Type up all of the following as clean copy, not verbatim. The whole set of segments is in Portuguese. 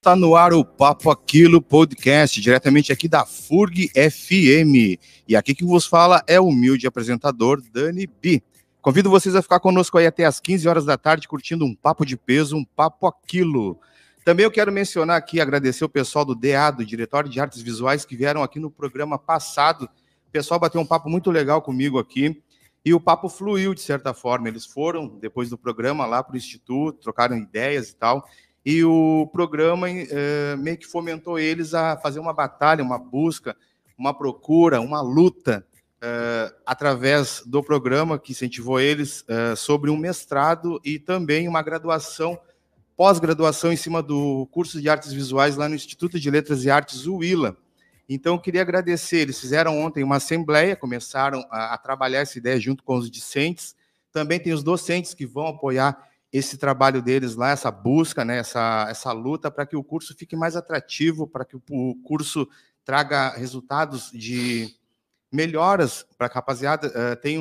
Tá no ar o Papo Aquilo Podcast, diretamente aqui da FURG FM. E aqui que vos fala é o humilde apresentador Dani B. Convido vocês a ficar conosco aí até às 15 horas da tarde, curtindo um papo de peso, um Papo Aquilo. Também eu quero mencionar aqui, agradecer o pessoal do DA, do Diretório de Artes Visuais, que vieram aqui no programa passado. O pessoal bateu um papo muito legal comigo aqui. E o papo fluiu, de certa forma. Eles foram, depois do programa, lá para o Instituto, trocaram ideias e tal. E o programa meio que fomentou eles a fazer uma batalha, uma busca, uma procura, uma luta, através do programa que incentivou eles sobre um mestrado e também uma graduação, pós-graduação em cima do curso de artes visuais lá no Instituto de Letras e Artes, UILA. Então, eu queria agradecer. Eles fizeram ontem uma assembleia, começaram a trabalhar essa ideia junto com os discentes. Também tem os docentes que vão apoiar esse trabalho deles lá, essa busca, né, essa luta para que o curso fique mais atrativo, para que o curso traga resultados de melhoras para que a rapaziada tenha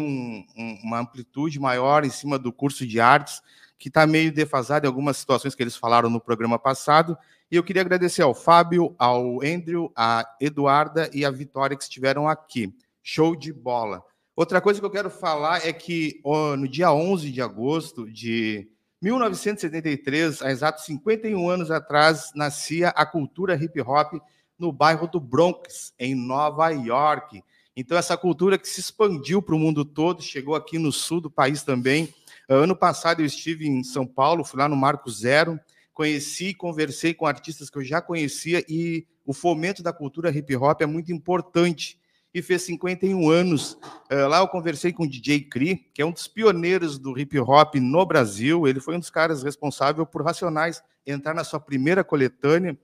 uma amplitude maior em cima do curso de artes, que está meio defasado em algumas situações que eles falaram no programa passado. E eu queria agradecer ao Fábio, ao Andrew, a Eduarda e a Vitória que estiveram aqui. Show de bola. Outra coisa que eu quero falar é que no dia 11 de agosto de 1973, há exatos 51 anos atrás, nascia a cultura hip-hop no bairro do Bronx, em Nova York. Então, essa cultura que se expandiu para o mundo todo, chegou aqui no sul do país também. Ano passado eu estive em São Paulo, fui lá no Marco Zero, conheci e conversei com artistas que eu já conhecia, e o fomento da cultura hip-hop é muito importante. E fez 51 anos. Lá eu conversei com o DJ Cri, que é um dos pioneiros do hip-hop no Brasil. Ele foi um dos caras responsáveis por Racionais entrar na sua primeira coletânea.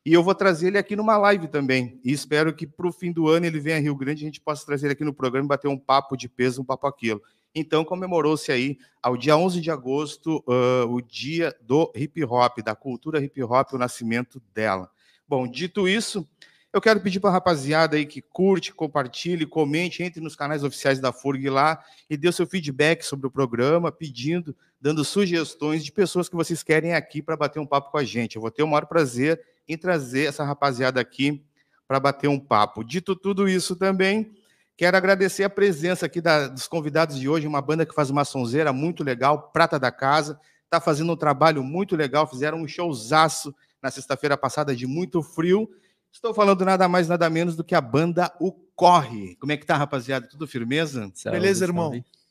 E eu vou trazer ele aqui numa live também. E espero que, para o fim do ano, ele venha a Rio Grande e a gente possa trazer ele aqui no programa e bater um papo de peso, um papo aquilo. Então, comemorou-se aí, ao dia 11 de agosto, o dia do hip-hop, da cultura hip-hop, o nascimento dela. Bom, dito isso, eu quero pedir para a rapaziada aí que curte, compartilhe, comente, entre nos canais oficiais da FURG lá e dê o seu feedback sobre o programa, pedindo, dando sugestões de pessoas que vocês querem aqui para bater um papo com a gente. Eu vou ter o maior prazer em trazer essa rapaziada aqui para bater um papo. Dito tudo isso também, quero agradecer a presença aqui dos convidados de hoje, uma banda que faz uma sonzeira muito legal, Prata da Casa, está fazendo um trabalho muito legal, fizeram um showzaço na sexta-feira passada de muito frio. Estou falando nada mais, nada menos do que a banda O Corre. Como é que tá, rapaziada? Tudo firmeza? Salve, beleza, irmão?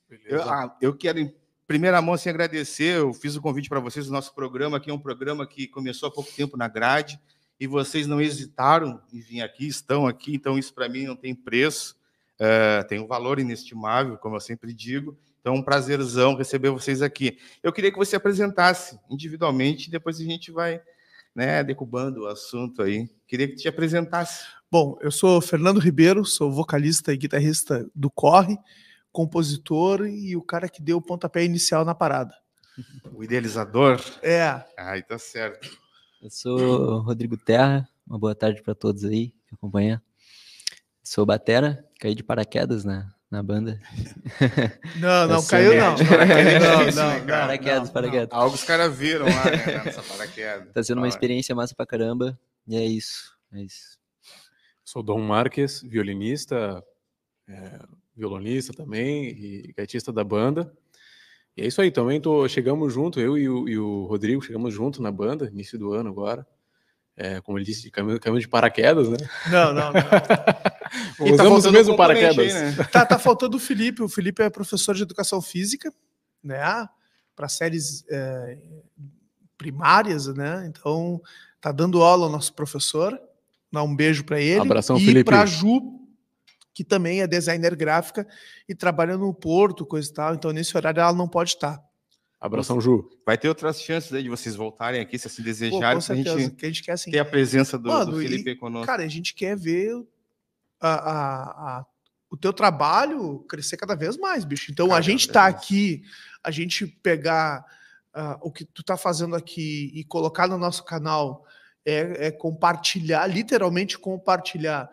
Beleza. Eu quero, em primeira mão, assim, agradecer. Eu fiz o convite para vocês do nosso programa, que é um programa que começou há pouco tempo na grade, e vocês não hesitaram em vir aqui, estão aqui, então isso para mim não tem preço, tem um valor inestimável, como eu sempre digo. Então, um prazerzão receber vocês aqui. Eu queria que você se apresentasse individualmente, e depois a gente vai, né, decubando o assunto aí. Queria que te apresentasse. Bom, eu sou Fernando Ribeiro, sou vocalista e guitarrista do Corre, compositor e o cara que deu o pontapé inicial na parada. O idealizador? É. Ai, tá certo. Eu sou Rodrigo Terra, uma boa tarde para todos aí que acompanham. Sou batera, caí de paraquedas na banda. Não, caiu não. Paraquedas. Algo os caras viram lá, né, nessa paraquedas. Tá sendo uma experiência massa pra caramba, e é isso. Sou Dom Marques, violinista, violonista também e gaitista da banda. E é isso aí, também chegamos junto, eu e o Rodrigo chegamos junto na banda, início do ano agora. Como ele disse, caminho de paraquedas, né? Não. Usamos o mesmo paraquedas. Aí, né? Tá faltando o Felipe. O Felipe é professor de educação física, né? Para séries primárias, né? Então, tá dando aula ao nosso professor. Dá um beijo para ele. Abração, e Felipe. para a Ju, que também é designer gráfica e trabalha no Porto, coisa e tal. Então, nesse horário, ela não pode estar. Abração, Ju. Vai ter outras chances aí de vocês voltarem aqui, se assim desejarem. Com certeza, que a gente quer assim. Ter a presença do Felipe aí conosco. Cara, a gente quer ver o teu trabalho crescer cada vez mais, bicho. Então, a gente tá aqui, a gente pegar o que tu tá fazendo aqui e colocar no nosso canal é compartilhar, literalmente compartilhar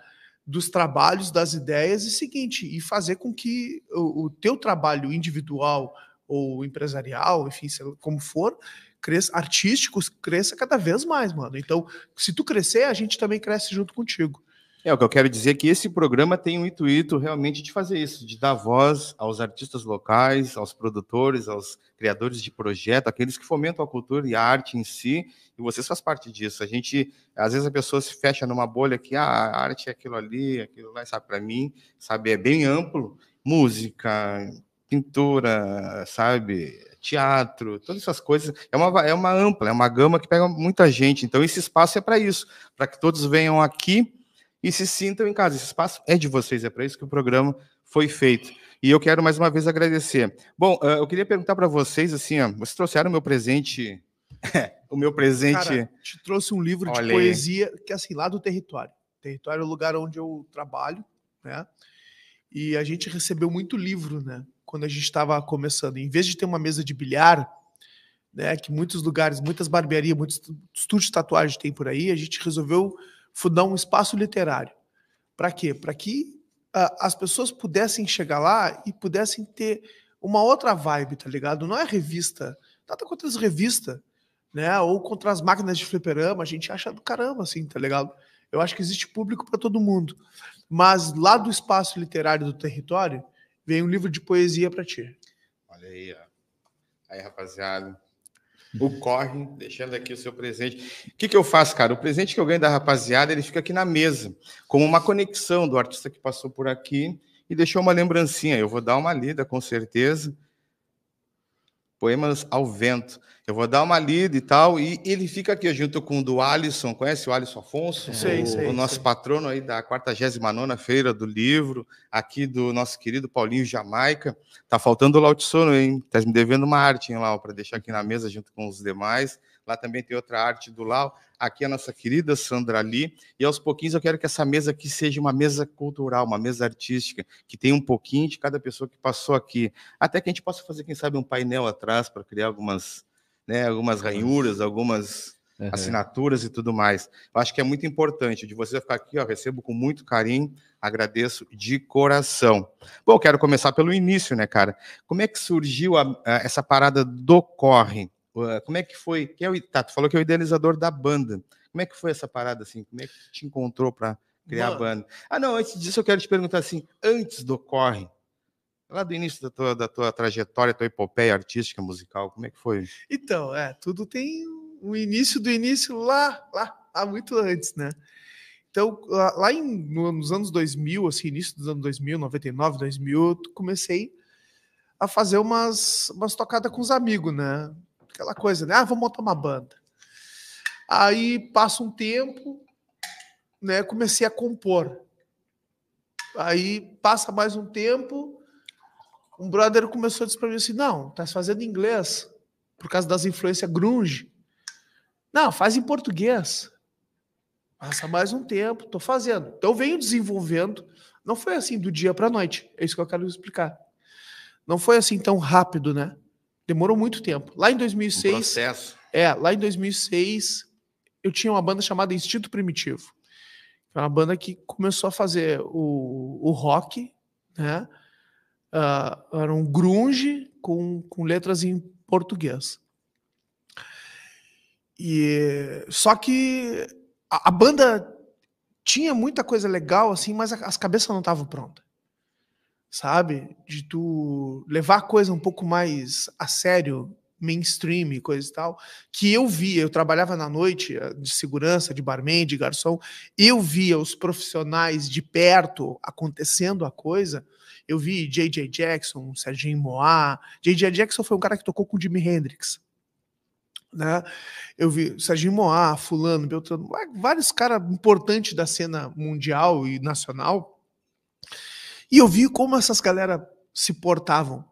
dos trabalhos, das ideias, e seguinte, e fazer com que o teu trabalho individual ou empresarial, enfim, como for, artísticos, cresça cada vez mais, mano. Então, se tu crescer, a gente também cresce junto contigo. O que eu quero dizer é que esse programa tem o intuito realmente de fazer isso, de dar voz aos artistas locais, aos produtores, aos criadores de projeto, aqueles que fomentam a cultura e a arte em si, e vocês fazem parte disso. Às vezes a pessoa se fecha numa bolha que a arte é aquilo ali, aquilo lá, sabe, para mim, sabe, é bem amplo, música, pintura, sabe, teatro, todas essas coisas, é uma gama que pega muita gente, então esse espaço é para isso, para que todos venham aqui e se sintam em casa. Esse espaço é de vocês, é para isso que o programa foi feito. E eu quero mais uma vez agradecer. Bom, eu queria perguntar para vocês, assim, vocês trouxeram o meu presente... o meu presente... Cara, te trouxe um livro de poesia, que é assim, lá do Território. Território é o lugar onde eu trabalho, né? E a gente recebeu muito livro, né? Quando a gente estava começando. Em vez de ter uma mesa de bilhar, né, que muitos lugares, muitas barbearias, muitos estúdios de tatuagem tem por aí, a gente resolveu fundar um espaço literário. Para quê? Para que as pessoas pudessem chegar lá e pudessem ter uma outra vibe, tá ligado? Não é revista, nada contra as revistas, né? Ou contra as máquinas de fliperama, a gente acha do caramba, assim, tá ligado? Eu acho que existe público para todo mundo. Mas lá do espaço literário do Território, vem um livro de poesia para ti. Olha aí, ó. Aí, rapaziada. O corre, deixando aqui o seu presente. O que eu faço, cara? O presente que eu ganho da rapaziada, ele fica aqui na mesa, como uma conexão do artista que passou por aqui e deixou uma lembrancinha. Eu vou dar uma lida, com certeza. Poemas ao Vento. Eu vou dar uma lida e tal, e ele fica aqui junto com o do Alisson, conhece o Alisson Afonso? Sei. O nosso patrono aí da 49ª Feira do Livro, aqui do nosso querido Paulinho Jamaica. Tá faltando o Lautisono, hein? Tá me devendo uma arte, hein, Lau, para deixar aqui na mesa junto com os demais. Lá também tem outra arte do Lau. Aqui a nossa querida Sandra Lee. E aos pouquinhos eu quero que essa mesa aqui seja uma mesa cultural, uma mesa artística, que tenha um pouquinho de cada pessoa que passou aqui. Até que a gente possa fazer, quem sabe, um painel atrás para criar algumas ranhuras, algumas assinaturas e tudo mais. Eu acho que é muito importante. De você ficar aqui, ó, recebo com muito carinho, agradeço de coração. Bom, eu quero começar pelo início, né, cara? Como é que surgiu essa parada do corre? Como é que foi? Tu falou que é o idealizador da banda. Como é que foi essa parada, assim? Como é que te encontrou para criar a banda? Não, antes disso eu quero te perguntar assim, antes do corre, lá do início da tua trajetória, tua epopeia artística, musical, como é que foi? Então, tudo tem um início do início lá muito antes, né? Então, nos anos 2000, assim, início dos anos 2000, 99, 2000, eu comecei a fazer umas tocadas com os amigos, né? Aquela coisa, né? Vamos montar uma banda. Aí, passa um tempo, né? Comecei a compor. Aí, passa mais um tempo, um brother começou a dizer para mim assim, não, tá fazendo inglês por causa das influências grunge. Não, faz em português. Passa mais um tempo, tô fazendo. Então, eu venho desenvolvendo. Não foi assim do dia para a noite. É isso que eu quero explicar. Não foi assim tão rápido, né? Demorou muito tempo. Lá em 2006... processo. Lá em 2006, eu tinha uma banda chamada Instinto Primitivo. Uma banda que começou a fazer o rock, né? Era um grunge com letras em português. Só que a banda tinha muita coisa legal, assim, mas as cabeças não estavam prontas. Sabe? De tu levar a coisa um pouco mais a sério, mainstream e coisa e tal, que eu via, eu trabalhava na noite de segurança, de barman, de garçom, eu via os profissionais de perto acontecendo a coisa, eu vi J.J. Jackson, Serginho Moá, J.J. Jackson foi um cara que tocou com o Jimi Hendrix, né? Eu vi Serginho Moá, fulano, Beltrano, vários caras importantes da cena mundial e nacional, e eu vi como essas galera se portavam.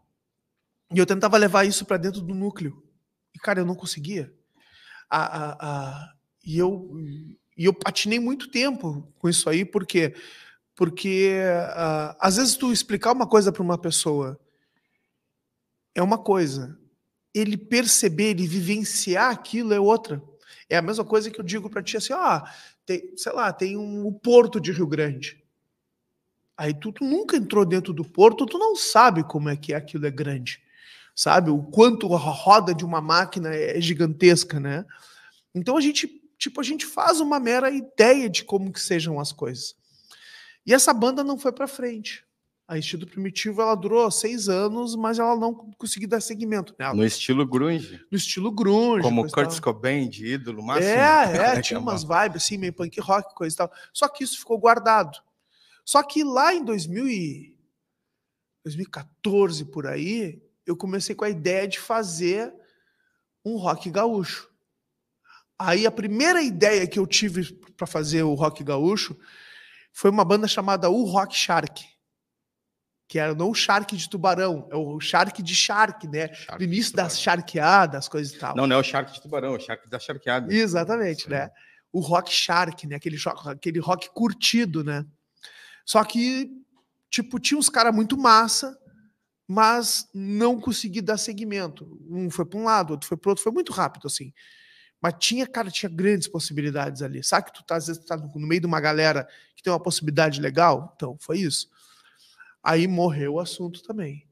E eu tentava levar isso para dentro do núcleo. E, cara, eu não conseguia. E eu patinei muito tempo com isso aí, porque às vezes tu explicar uma coisa para uma pessoa é uma coisa. Ele perceber, ele vivenciar aquilo é outra. É a mesma coisa que eu digo para ti assim, tem o Porto de Rio Grande. Aí tu nunca entrou dentro do porto, tu não sabe como é que aquilo é grande. sabe? O quanto a roda de uma máquina é gigantesca, né? Então a gente faz uma mera ideia de como que sejam as coisas. E essa banda não foi para frente. A Instinto Primitivo, ela durou 6 anos, mas ela não conseguiu dar seguimento nela. No estilo grunge. No estilo grunge. Como Kurt Cobain, de ídolo máximo. Tinha umas vibes assim, meio punk rock, coisa e tal. Só que isso ficou guardado. Só que lá em 2014, por aí, eu comecei com a ideia de fazer um rock gaúcho. Aí a primeira ideia que eu tive para fazer o rock gaúcho foi uma banda chamada O Rock Shark. Que era não o Shark de tubarão, é o Shark de Shark, né? Shark Do início de das charqueadas, coisas e tal. Não é o Shark de tubarão, é o Shark da charqueada. Exatamente, né? O Rock Shark, né? Aquele rock curtido, né? Só que, tipo, tinha uns caras muito massa, mas não consegui dar seguimento. Um foi para um lado, outro foi para outro, foi muito rápido, assim. Mas tinha grandes possibilidades ali. Sabe que às vezes tu tá no meio de uma galera que tem uma possibilidade legal? Então, foi isso. Aí morreu o assunto também.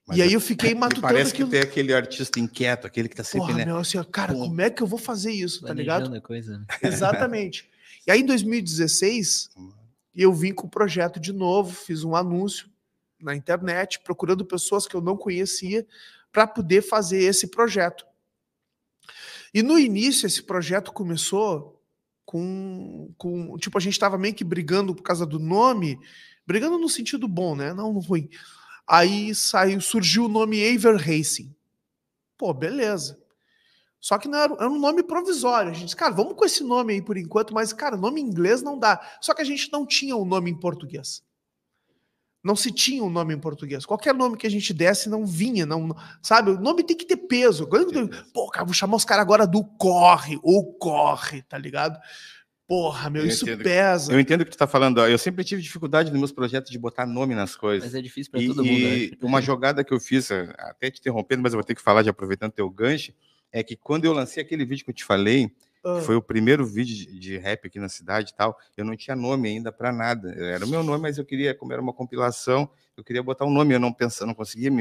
Mas e aí eu fiquei matutando parece aquilo. que tem aquele artista inquieto, aquele que tá sempre, Porra, né? meu, assim, cara, como é que eu vou fazer isso, tá ligado? Planejando a coisa, né? Exatamente. E aí, em 2016, eu vim com o projeto de novo, fiz um anúncio na internet, procurando pessoas que eu não conhecia para poder fazer esse projeto. E no início, esse projeto começou com tipo, a gente estava meio que brigando por causa do nome, brigando no sentido bom, né? Não no ruim. Aí surgiu o nome Aver Racing. Pô, beleza. Só que não era um nome provisório. A gente disse, cara, vamos com esse nome aí por enquanto, mas, cara, nome em inglês não dá. Só que a gente não tinha um nome em português. Não se tinha um nome em português. Qualquer nome que a gente desse não vinha, não, sabe? O nome tem que ter peso. Pô, cara, vou chamar os caras agora do Corre, ou Corre, tá ligado? Porra, meu, isso pesa. Eu entendo o que tu tá falando. Eu sempre tive dificuldade nos meus projetos de botar nome nas coisas. Mas é difícil para todo mundo. E uma jogada que eu fiz, até te interrompendo, mas eu vou ter que falar, já aproveitando teu gancho, é que quando eu lancei aquele vídeo que eu te falei, que foi o primeiro vídeo de rap aqui na cidade e tal, eu não tinha nome ainda para nada. Era o meu nome, mas eu queria, como era uma compilação, eu queria botar um nome. Eu não pensava, não conseguia,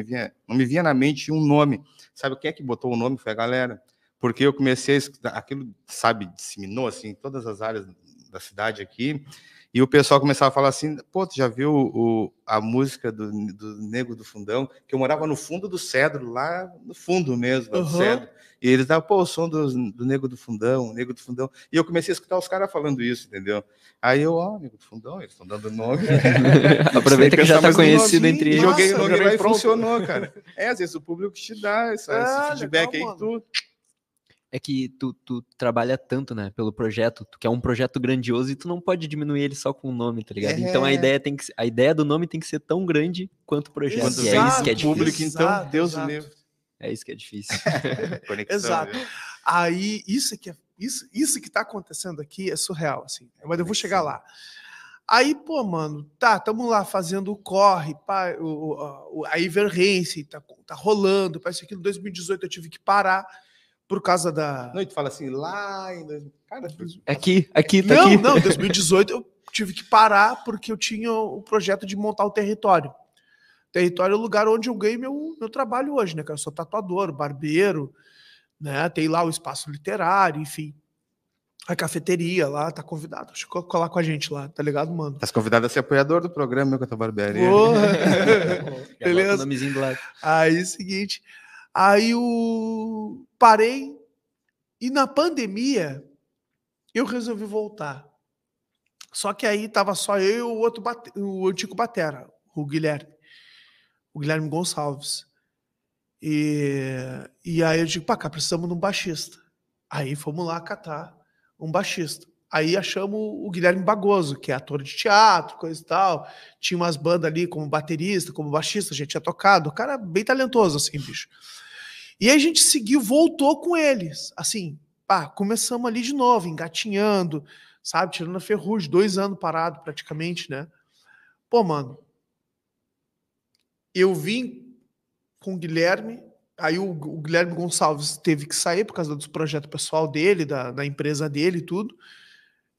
não me vinha na mente um nome. Sabe quem é que botou o nome? Foi a galera. Porque eu comecei a escutar, aquilo, sabe, disseminou assim, em todas as áreas da cidade aqui, e o pessoal começava a falar assim, pô, tu já viu a música do Nego do Fundão? Que eu morava no fundo do Cedro, lá no fundo mesmo, do Cedro. E eles davam, pô, o som do Nego do Fundão, Nego do Fundão. E eu comecei a escutar os caras falando isso, entendeu? Aí eu, Nego do Fundão, eles estão dando nome. Aproveita que já está conhecido entre eles. Joguei o nome lá e funcionou, cara. Às vezes o público te dá esse feedback legal, aí que tu... É que tu trabalha tanto, né, pelo projeto, tu quer um projeto grandioso e tu não pode diminuir ele só com o nome, tá ligado? Então a ideia do nome tem que ser tão grande quanto o projeto. Exato, e é isso que é difícil. Público, então, Deus o livre. É isso que é difícil. Conexão, exato. Viu? Aí, isso que tá acontecendo aqui é surreal, assim. Mas eu vou chegar lá. Aí, pô, mano, tamo lá fazendo o corre, pá, a Iverrense tá rolando, parece que em 2018 eu tive que parar por causa da... Não, e tu fala assim, lá em... Cara, Aqui, tá não, aqui. Não, em 2018 eu tive que parar porque eu tinha o projeto de montar o território. Território é o lugar onde eu ganho meu trabalho hoje, né, cara? Eu sou tatuador, barbeiro, né? Tem lá o espaço literário, enfim. A cafeteria lá, tá convidado. Deixa eu colar com a gente lá, tá ligado, mano? Tá convidado a ser apoiador do programa, meu, com a tua barbearia. Beleza. O nomezinho do lado. Aí, seguinte... Aí parei e na pandemia eu resolvi voltar. Só que aí tava só eu e o antigo batera, o Guilherme Gonçalves. E aí eu digo, pá, cá, precisamos de um baixista. Aí fomos lá catar um baixista. Aí achamos o Guilherme Bagoso, que é ator de teatro, coisa e tal. Tinha umas bandas ali como baterista, como baixista, a gente tinha tocado. O cara bem talentoso, assim, bicho. E aí a gente seguiu, voltou com eles. Assim, pá, começamos ali de novo, engatinhando, sabe? Tirando a ferrugem, 2 anos parado praticamente, né? Pô, mano, eu vim com o Guilherme, aí o Guilherme Gonçalves teve que sair por causa do projeto pessoal dele, da empresa dele e tudo.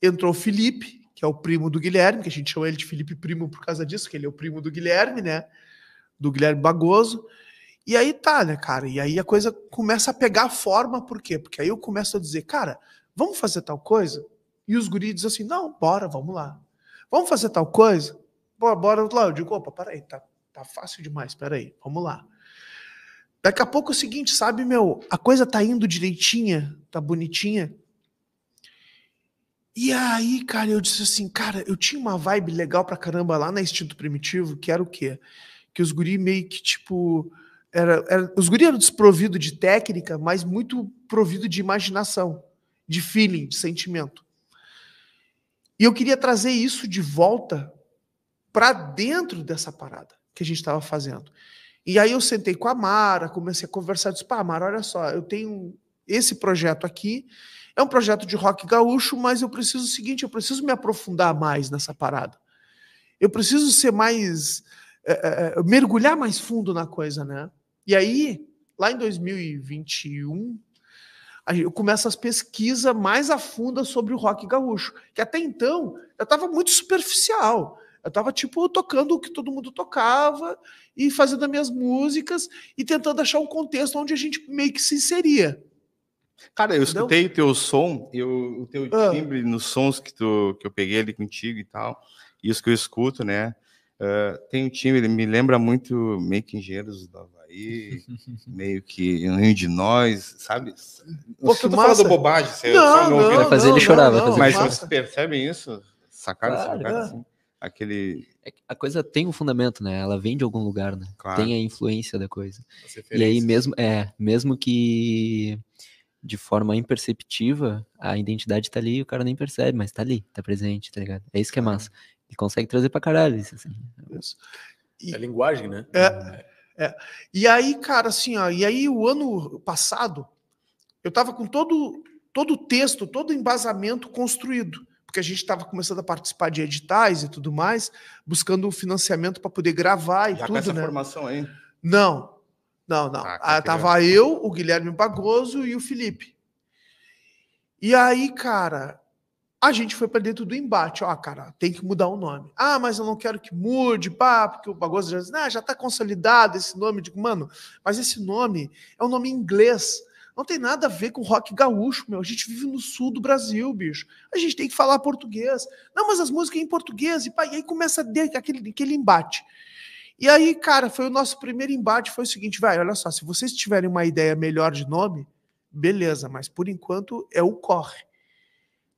Entrou o Felipe, que é o primo do Guilherme, que a gente chama ele de Felipe Primo por causa disso, que ele é o primo do Guilherme, né? Do Guilherme Bagoso. E aí tá, né, cara? E aí a coisa começa a pegar forma, por quê? Porque aí eu começo a dizer, cara, vamos fazer tal coisa? E os guris dizem assim, não, bora, vamos lá. Vamos fazer tal coisa? Bora lá. Eu digo, opa, peraí, tá fácil demais, peraí, vamos lá. Daqui a pouco é o seguinte, sabe, meu, a coisa tá indo direitinha, tá bonitinha. E aí, cara, eu disse assim, cara, eu tinha uma vibe legal pra caramba lá na Instinto Primitivo, que era o quê? Que os guri meio que, tipo, os guri eram desprovidos de técnica, mas muito provido de imaginação, de feeling, de sentimento. E eu queria trazer isso de volta pra dentro dessa parada que a gente estava fazendo. E aí eu sentei com a Mara, comecei a conversar, disse, pá, Mara, olha só, eu tenho esse projeto aqui, é um projeto de rock gaúcho, mas eu preciso o seguinte, eu preciso me aprofundar mais nessa parada. Eu preciso ser mais, mergulhar mais fundo na coisa, né? E aí, lá em 2021, eu começo as pesquisas mais a fundo sobre o rock gaúcho, que até então eu estava muito superficial. Eu estava, tipo, tocando o que todo mundo tocava e fazendo as minhas músicas e tentando achar um contexto onde a gente meio que se inseria. Cara, eu Entendeu? escutei o teu som, o teu timbre nos sons que eu peguei ali contigo e tal, e os que eu escuto, né? Tem um timbre, ele me lembra muito meio que Engenheiros do Havaí, meio que um Rio de Nós, sabe? Não sei se eu tô falando bobagem, você só me ouvindo. Vai fazer ele chorar, vai fazer ele Mas chorar. vocês percebem isso? Sacaram esse lugar Claro. assim? Aquele... A coisa tem um fundamento, né? Ela vem de algum lugar, né? Claro. Tem a influência da coisa. As E aí referências. mesmo que de forma imperceptiva, a identidade tá ali e o cara nem percebe, mas tá ali, tá presente, tá ligado? É isso que é massa. Ele consegue trazer pra caralho isso, assim. Isso. É linguagem, né? E aí, cara, assim, ó, e aí o ano passado, eu tava com todo o texto, todo o embasamento construído, porque a gente estava começando a participar de editais e tudo mais, buscando um financiamento para poder gravar e Já tudo, com essa né? formação aí? Não. Tava eu, o Guilherme Bagoso e o Felipe. E aí, cara, a gente foi para dentro do embate. Ó, cara, tem que mudar o nome. Ah, mas eu não quero que mude, pá, porque o Bagoso já diz, já tá consolidado esse nome. Eu digo, mano, mas esse nome é um nome em inglês. Não tem nada a ver com rock gaúcho, meu. A gente vive no sul do Brasil, bicho. A gente tem que falar português. Não, mas as músicas é em português. E, pá, e aí começa aquele embate. E aí, cara, foi o nosso primeiro embate, foi o seguinte, vai, olha só, se vocês tiverem uma ideia melhor de nome, beleza, mas por enquanto é o corre.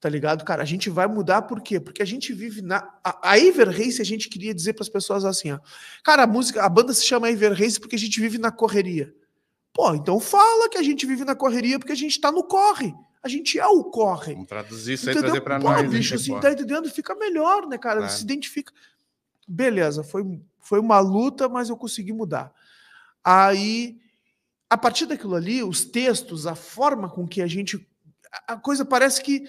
Tá ligado, cara? A gente vai mudar por quê? Porque a gente vive na... A Ever Race, a gente queria dizer para as pessoas assim, ó. Cara, a banda se chama Ever Race porque a gente vive na correria. Pô, então fala que a gente vive na correria porque a gente tá no corre. A gente é o corre. Vamos traduzir isso aí, Entendeu? trazer para Pô, nós. bicho, assim, tá entendendo? Fica melhor, né, cara? Claro. Se identifica. Beleza, foi uma luta, mas eu consegui mudar. Aí, a partir daquilo ali, os textos, a forma com que a gente... A coisa parece que,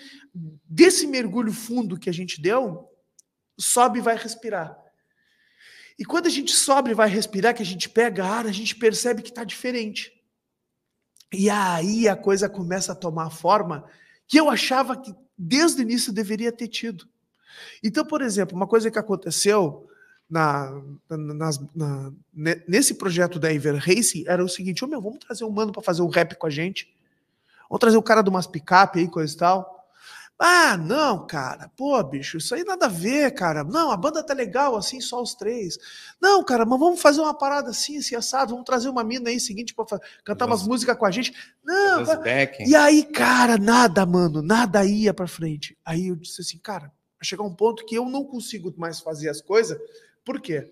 desse mergulho fundo que a gente deu, sobe e vai respirar. E quando a gente sobe e vai respirar, que a gente pega ar, a gente percebe que está diferente. E aí a coisa começa a tomar forma que eu achava que desde o início deveria ter tido. Então, por exemplo, uma coisa que aconteceu nesse projeto da Ever Racing era o seguinte, vamos trazer um mano para fazer um rap com a gente. Vamos trazer o cara de umas picape aí, coisa e tal. Ah, não, cara. Pô, bicho, isso aí nada a ver, cara. Não, a banda tá legal assim, só os três. Não, cara, mas vamos fazer uma parada assim, assim, assado. Vamos trazer uma mina aí, seguinte, pra cantar umas músicas com a gente. Não, e aí, cara, nada ia pra frente. Aí eu disse assim, cara, vai chegar um ponto que eu não consigo mais fazer as coisas. Por quê?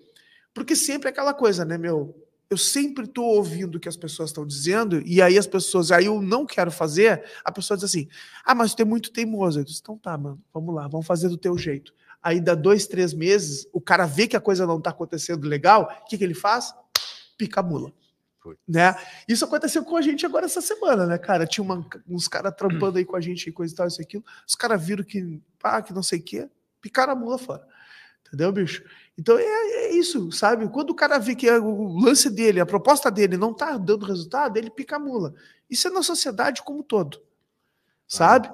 Porque sempre é aquela coisa, né, meu? Eu sempre estou ouvindo o que as pessoas estão dizendo, e aí aí eu não quero fazer, a pessoa diz assim, mas tu é muito teimoso. Eu disse, então tá, mano, vamos lá, vamos fazer do teu jeito. Aí dá 2, 3 meses, o cara vê que a coisa não tá acontecendo legal, o que ele faz? Pica a mula. Né? Isso aconteceu com a gente agora essa semana, né, cara? Tinha uns caras trampando aí com a gente, coisa e tal, isso e aquilo, os caras viram que não sei o quê, picaram a mula fora. Entendeu, bicho? Então é isso, sabe? Quando o cara vê que o lance dele, a proposta dele não tá dando resultado, ele pica a mula. Isso é na sociedade como um todo. Sabe?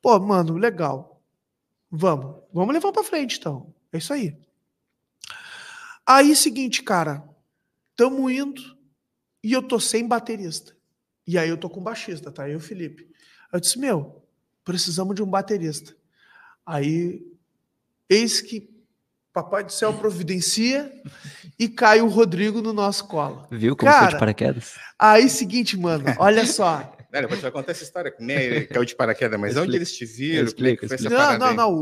Pô, mano, legal. Vamos levar pra frente, então. É isso aí. Aí, seguinte, cara, tamo indo. e eu tô sem baterista. E aí eu tô com baixista, tá? Eu e o Felipe. Eu disse, precisamos de um baterista. Aí, eis que Papai do Céu providencia e cai o Rodrigo no nosso colo. Viu como foi de paraquedas? Aí, seguinte, mano, olha só. Depois você vai contar essa história, que nem ele caiu de paraquedas, mas onde eles te viram? Explica. Não,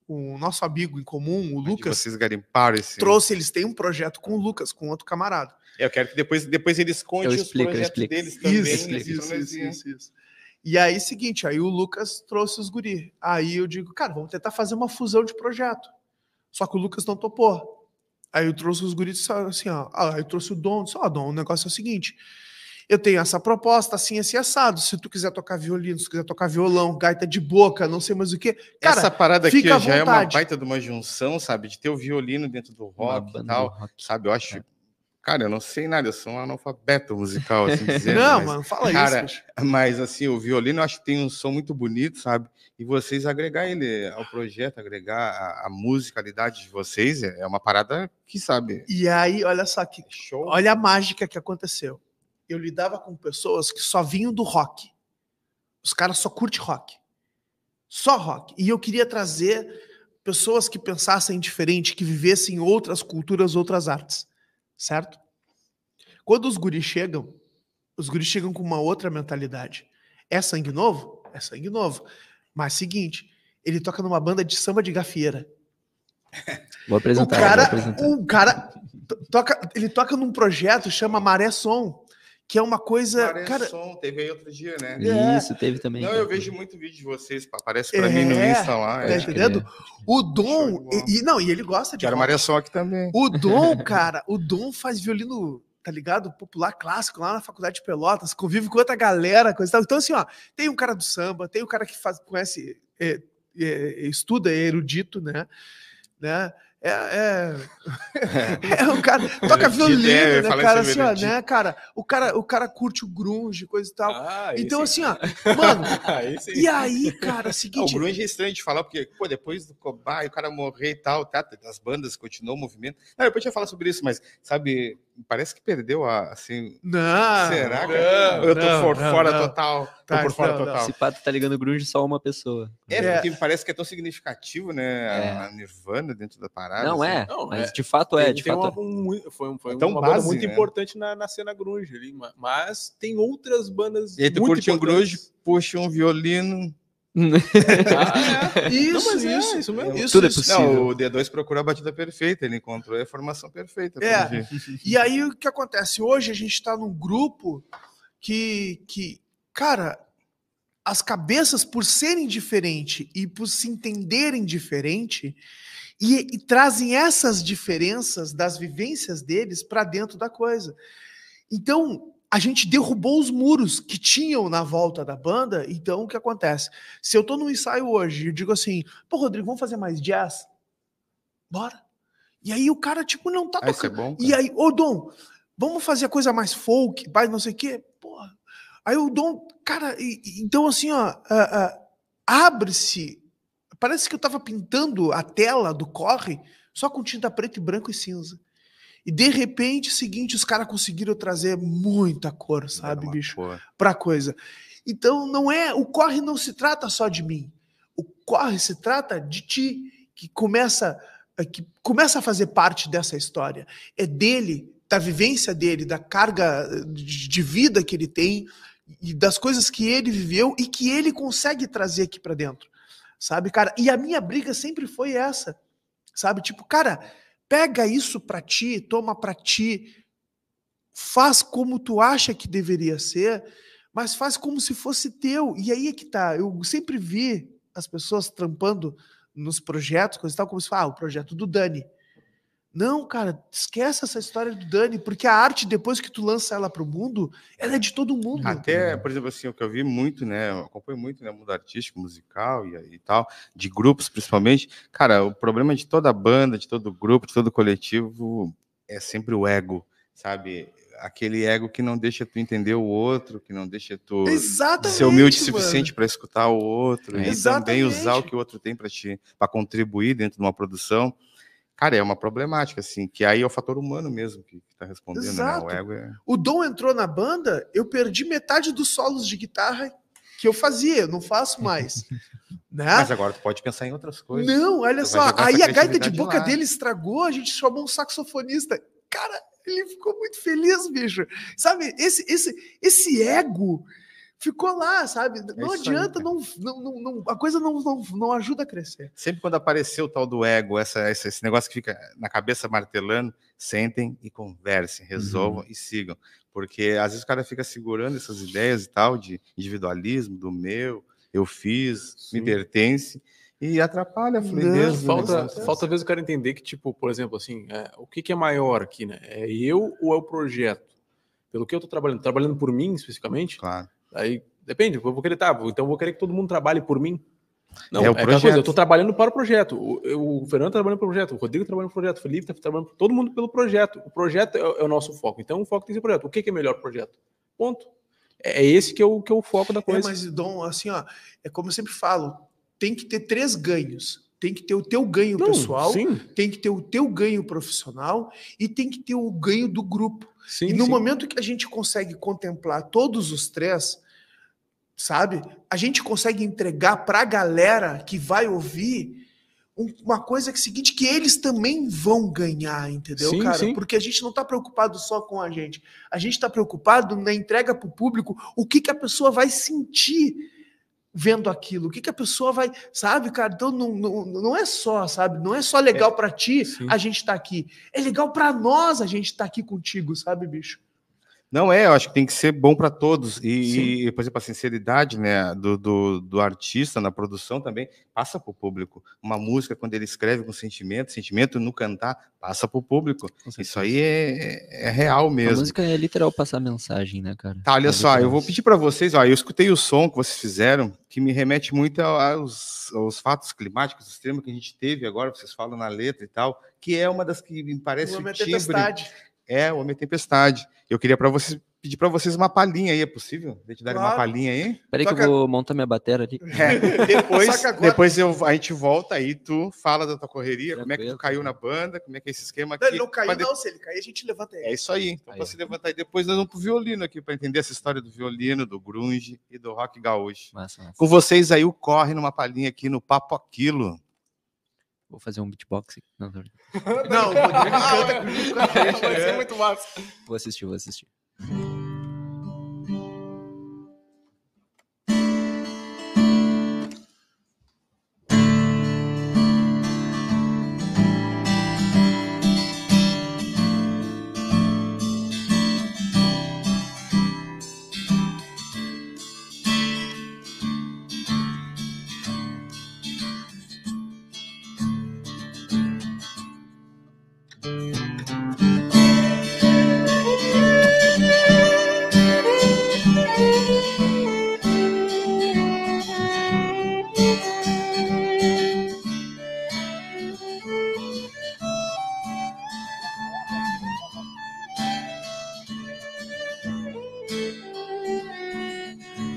o nosso amigo em comum, o Lucas, vocês garimparam trouxe, eles têm um projeto com o Lucas, com outro camarada. Eu quero que depois eles contem os projetos deles também. Isso. E aí, seguinte, aí o Lucas trouxe os guri. Aí eu digo, cara, vamos tentar fazer uma fusão de projeto. Só que o Lucas não topou. Aí eu trouxe os guris assim, ó. Aí eu trouxe o Dom, disse, Dom, o negócio é o seguinte, eu tenho essa proposta, assim, assim, assado. Se tu quiser tocar violino, se tu quiser tocar violão, gaita de boca, não sei mais o quê. Cara, essa parada aqui já é uma baita de uma junção, sabe? De ter o violino dentro do rock e tal, sabe? Eu acho... Cara, eu não sei nada, eu sou um analfabeto musical, assim dizendo. Não, mano, fala cara, isso. Mas, assim, o violino eu acho que tem um som muito bonito, sabe? E vocês agregar ele ao projeto, agregar a musicalidade de vocês, é uma parada que, sabe... E aí, olha só, olha a mágica que aconteceu. Eu lidava com pessoas que só vinham do rock. Os caras só curtem rock. Só rock. E eu queria trazer pessoas que pensassem diferente, que vivessem outras culturas, outras artes. Certo? Quando os guris chegam com uma outra mentalidade. É sangue novo? É sangue novo. Mas seguinte, ele toca numa banda de samba de gafieira. Vou apresentar. O cara ele toca num projeto chama Maré Som, que é uma coisa... Maré Som, teve aí outro dia, né? Isso, teve também. Não, eu vejo muito vídeo de vocês, aparece pra mim no Insta lá. Tá entendendo? O Dom... E ele gosta de... Quero Maré Som aqui também. O Dom, cara, faz violino, tá ligado? Popular clássico lá na Faculdade de Pelotas, convive com outra galera, coisa e tal. Então, assim, ó, tem um cara do samba, tem um cara que conhece, estuda, é erudito, né? O cara toca violino, né, cara, assim, ó, né, cara, o cara curte o grunge, coisa e tal. Então, assim, ó, mano, e aí, cara, seguinte... O grunge é estranho de falar, porque, depois do Cobaia, o cara morrer e tal, as bandas continuam o movimento. Não, depois a gente vai falar sobre isso, mas, sabe, parece que perdeu assim... Não! Será que eu tô por fora total? Tô por fora total. Esse pato tá ligando grunge só uma pessoa. Porque parece que é tão significativo, né, a Nirvana dentro da parada. Não, assim. mas de fato é. Foi uma banda muito importante na cena grunge ali, mas tem outras bandas. E aí tu curte um grunge, puxa um violino. Isso mesmo. Tudo é possível. Não, o D2 procura a batida perfeita, ele encontrou a formação perfeita. E aí o que acontece? Hoje a gente tá num grupo que cara, as cabeças, por serem diferentes e por se entenderem diferente, e trazem essas diferenças das vivências deles para dentro da coisa. Então, a gente derrubou os muros que tinham na volta da banda. Então, o que acontece? Se eu tô num ensaio hoje e eu digo assim, Rodrigo, vamos fazer mais jazz? Bora. E aí o cara, tipo, não tá tocando. Isso é bom, e aí, Dom, vamos fazer a coisa mais folk, mais não sei o quê? Porra. Aí o Dom, cara, então assim, ó, abre-se. Parece que eu tava pintando a tela do Corre só com tinta preta, branco e cinza. E de repente, seguinte, os caras conseguiram trazer muita cor, sabe, bicho? Pra coisa. Então, o Corre não se trata só de mim. O Corre se trata de ti, que começa a fazer parte dessa história. É dele, da vivência dele, da carga de vida que ele tem, e das coisas que ele viveu e que ele consegue trazer aqui pra dentro. Sabe, cara? E a minha briga sempre foi essa, sabe? Tipo, cara, pega isso pra ti, toma pra ti, faz como tu acha que deveria ser, mas faz como se fosse teu. E aí é que tá. Eu sempre vi as pessoas trampando nos projetos, coisa e tal, como se fala, o projeto do Dani. Não, cara, esquece essa história do Dani, porque a arte, depois que tu lança ela pro mundo, ela é de todo mundo. Até, por exemplo, assim, o que eu vi muito, né, eu acompanho muito, né, o mundo artístico, musical e tal, de grupos principalmente. Cara, o problema de toda banda, de todo grupo, de todo coletivo, é sempre o ego, sabe? Aquele ego que não deixa tu entender o outro, que não deixa tu ser humilde o suficiente para escutar o outro, e também usar o que o outro tem para contribuir dentro de uma produção. Cara, é uma problemática, assim, que aí é o fator humano mesmo que tá respondendo, Exato. né? O ego é... O Dom entrou na banda, eu perdi metade dos solos de guitarra que eu fazia, eu não faço mais. Né? Mas agora tu pode pensar em outras coisas. Não, olha Tu vai só, jogar aí essa a gaita de criatividade boca lá. dele estragou, a gente chamou um saxofonista. Cara, ele ficou muito feliz, bicho. Sabe, esse ego ficou lá, sabe? Não isso aí, adianta, cara. a coisa não ajuda a crescer. Sempre quando apareceu o tal do ego, esse negócio que fica na cabeça martelando, sentem e conversem, resolvam e sigam. Porque às vezes o cara fica segurando essas ideias e tal, de individualismo, do meu, eu fiz, me Sim. pertence, e atrapalha a fluidez. Não, do Falta, negócio. falta às vezes o cara entender que, tipo, por exemplo, assim, o que é maior aqui, né? É eu ou é o projeto? Pelo que eu tô trabalhando? Trabalhando por mim, especificamente? Claro. Aí, depende, eu vou querer, então eu vou querer que todo mundo trabalhe por mim. Não, É o aquela projeto. coisa, eu tô trabalhando para o projeto. O Fernando tá trabalhando para o projeto, o Rodrigo tá trabalhando para o projeto, o Felipe tá trabalhando, todo mundo pelo projeto. O projeto é o nosso foco. Então o foco tem que ser o projeto. O que é melhor projeto? Ponto. É esse que é o foco da coisa. Mas, Dom, assim, ó, é como eu sempre falo, tem que ter 3 ganhos. Tem que ter o teu ganho pessoal, sim. tem que ter o teu ganho profissional e tem que ter o ganho do grupo. Sim, E no sim. momento que a gente consegue contemplar todos os 3, sabe? A gente consegue entregar para a galera que vai ouvir uma coisa que é o seguinte, que eles também vão ganhar, entendeu, Sim, cara? sim. Porque a gente não está preocupado só com a gente está preocupado na entrega para o público, o que a pessoa vai sentir vendo aquilo, o que a pessoa vai, sabe, cara? Então não é só, sabe? Não é só legal para ti sim. a gente tá aqui, é legal para nós a gente tá aqui contigo, sabe, bicho? Não eu acho que tem que ser bom para todos. E, por exemplo, a sinceridade, né, do artista na produção também passa para o público. Uma música, quando ele escreve com sentimento no cantar, passa para o público. Isso aí é real A mesmo. música é literal passar mensagem, né, cara? Tá, olha É só, eu literal. vou pedir para vocês, ó, eu escutei o som que vocês fizeram, que me remete muito aos fatos climáticos extremos que a gente teve agora, vocês falam na letra e tal, que é uma das que me parece O o Homem é timbre. Tempestade. É, o Homem Tempestade. Eu queria pedir para vocês uma palhinha aí, é possível? De te dar uma Claro. palhinha aí? Peraí que Toca- eu vou montar minha bateria ali. Depois, Saca agora. depois a gente volta aí, tu fala da tua correria, como é que tu Tranquilo, caiu na banda, como é que é esse esquema Não, aqui. ele não caiu, Pra de- não. Se ele cair, a gente levanta ele. É isso aí. Então, Aí, para se levantar aí depois, nós vamos pro violino aqui, para entender essa história do violino, do grunge e do rock gaúcho. Massa. Com vocês aí, o Corre numa palhinha aqui no Papo Aquilo. Vou fazer um beatbox. Não, não. Não, o Rodrigo canta comigo com a gente. Vai ser muito massa. Vou assistir.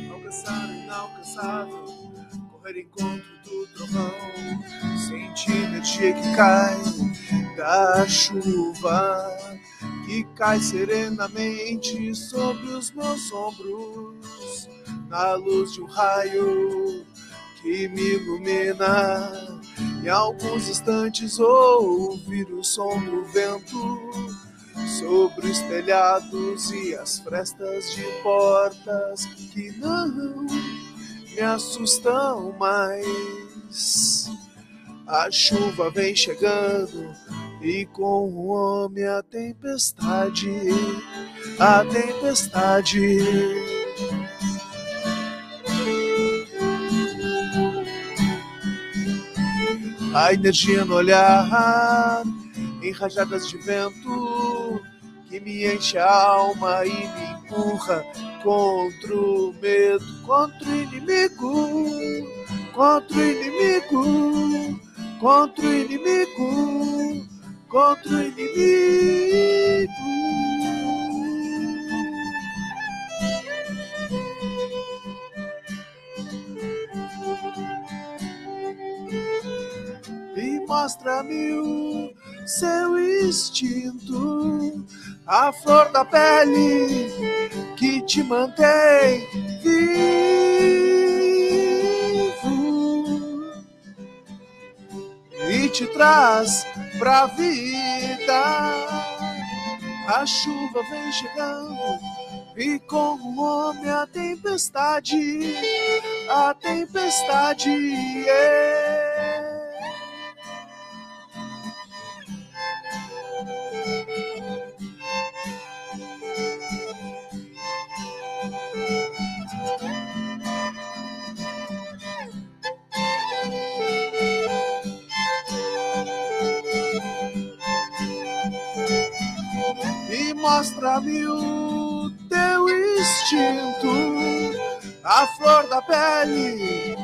Não cansado, inalcançável, correr encontro do trovão, sentir energia que cai da chuva, que cai serenamente sobre os meus ombros, na luz de um raio que me ilumina. Em alguns instantes ouvir o som do vento sobre os telhados e as frestas de portas que não me assustam mais. A chuva vem chegando e com o homem a tempestade, a tempestade. A energia no olhar, em rajadas de vento, que me enche a alma e me empurra contra o medo, contra o inimigo, contra o inimigo, contra o inimigo, contra o inimigo. E mostra-me o seu instinto, a flor da pele que te mantém vivo e te traz pra vida. A chuva vem chegando e com o homem a tempestade, yeah. E mostra-me o teu instinto, a flor da pele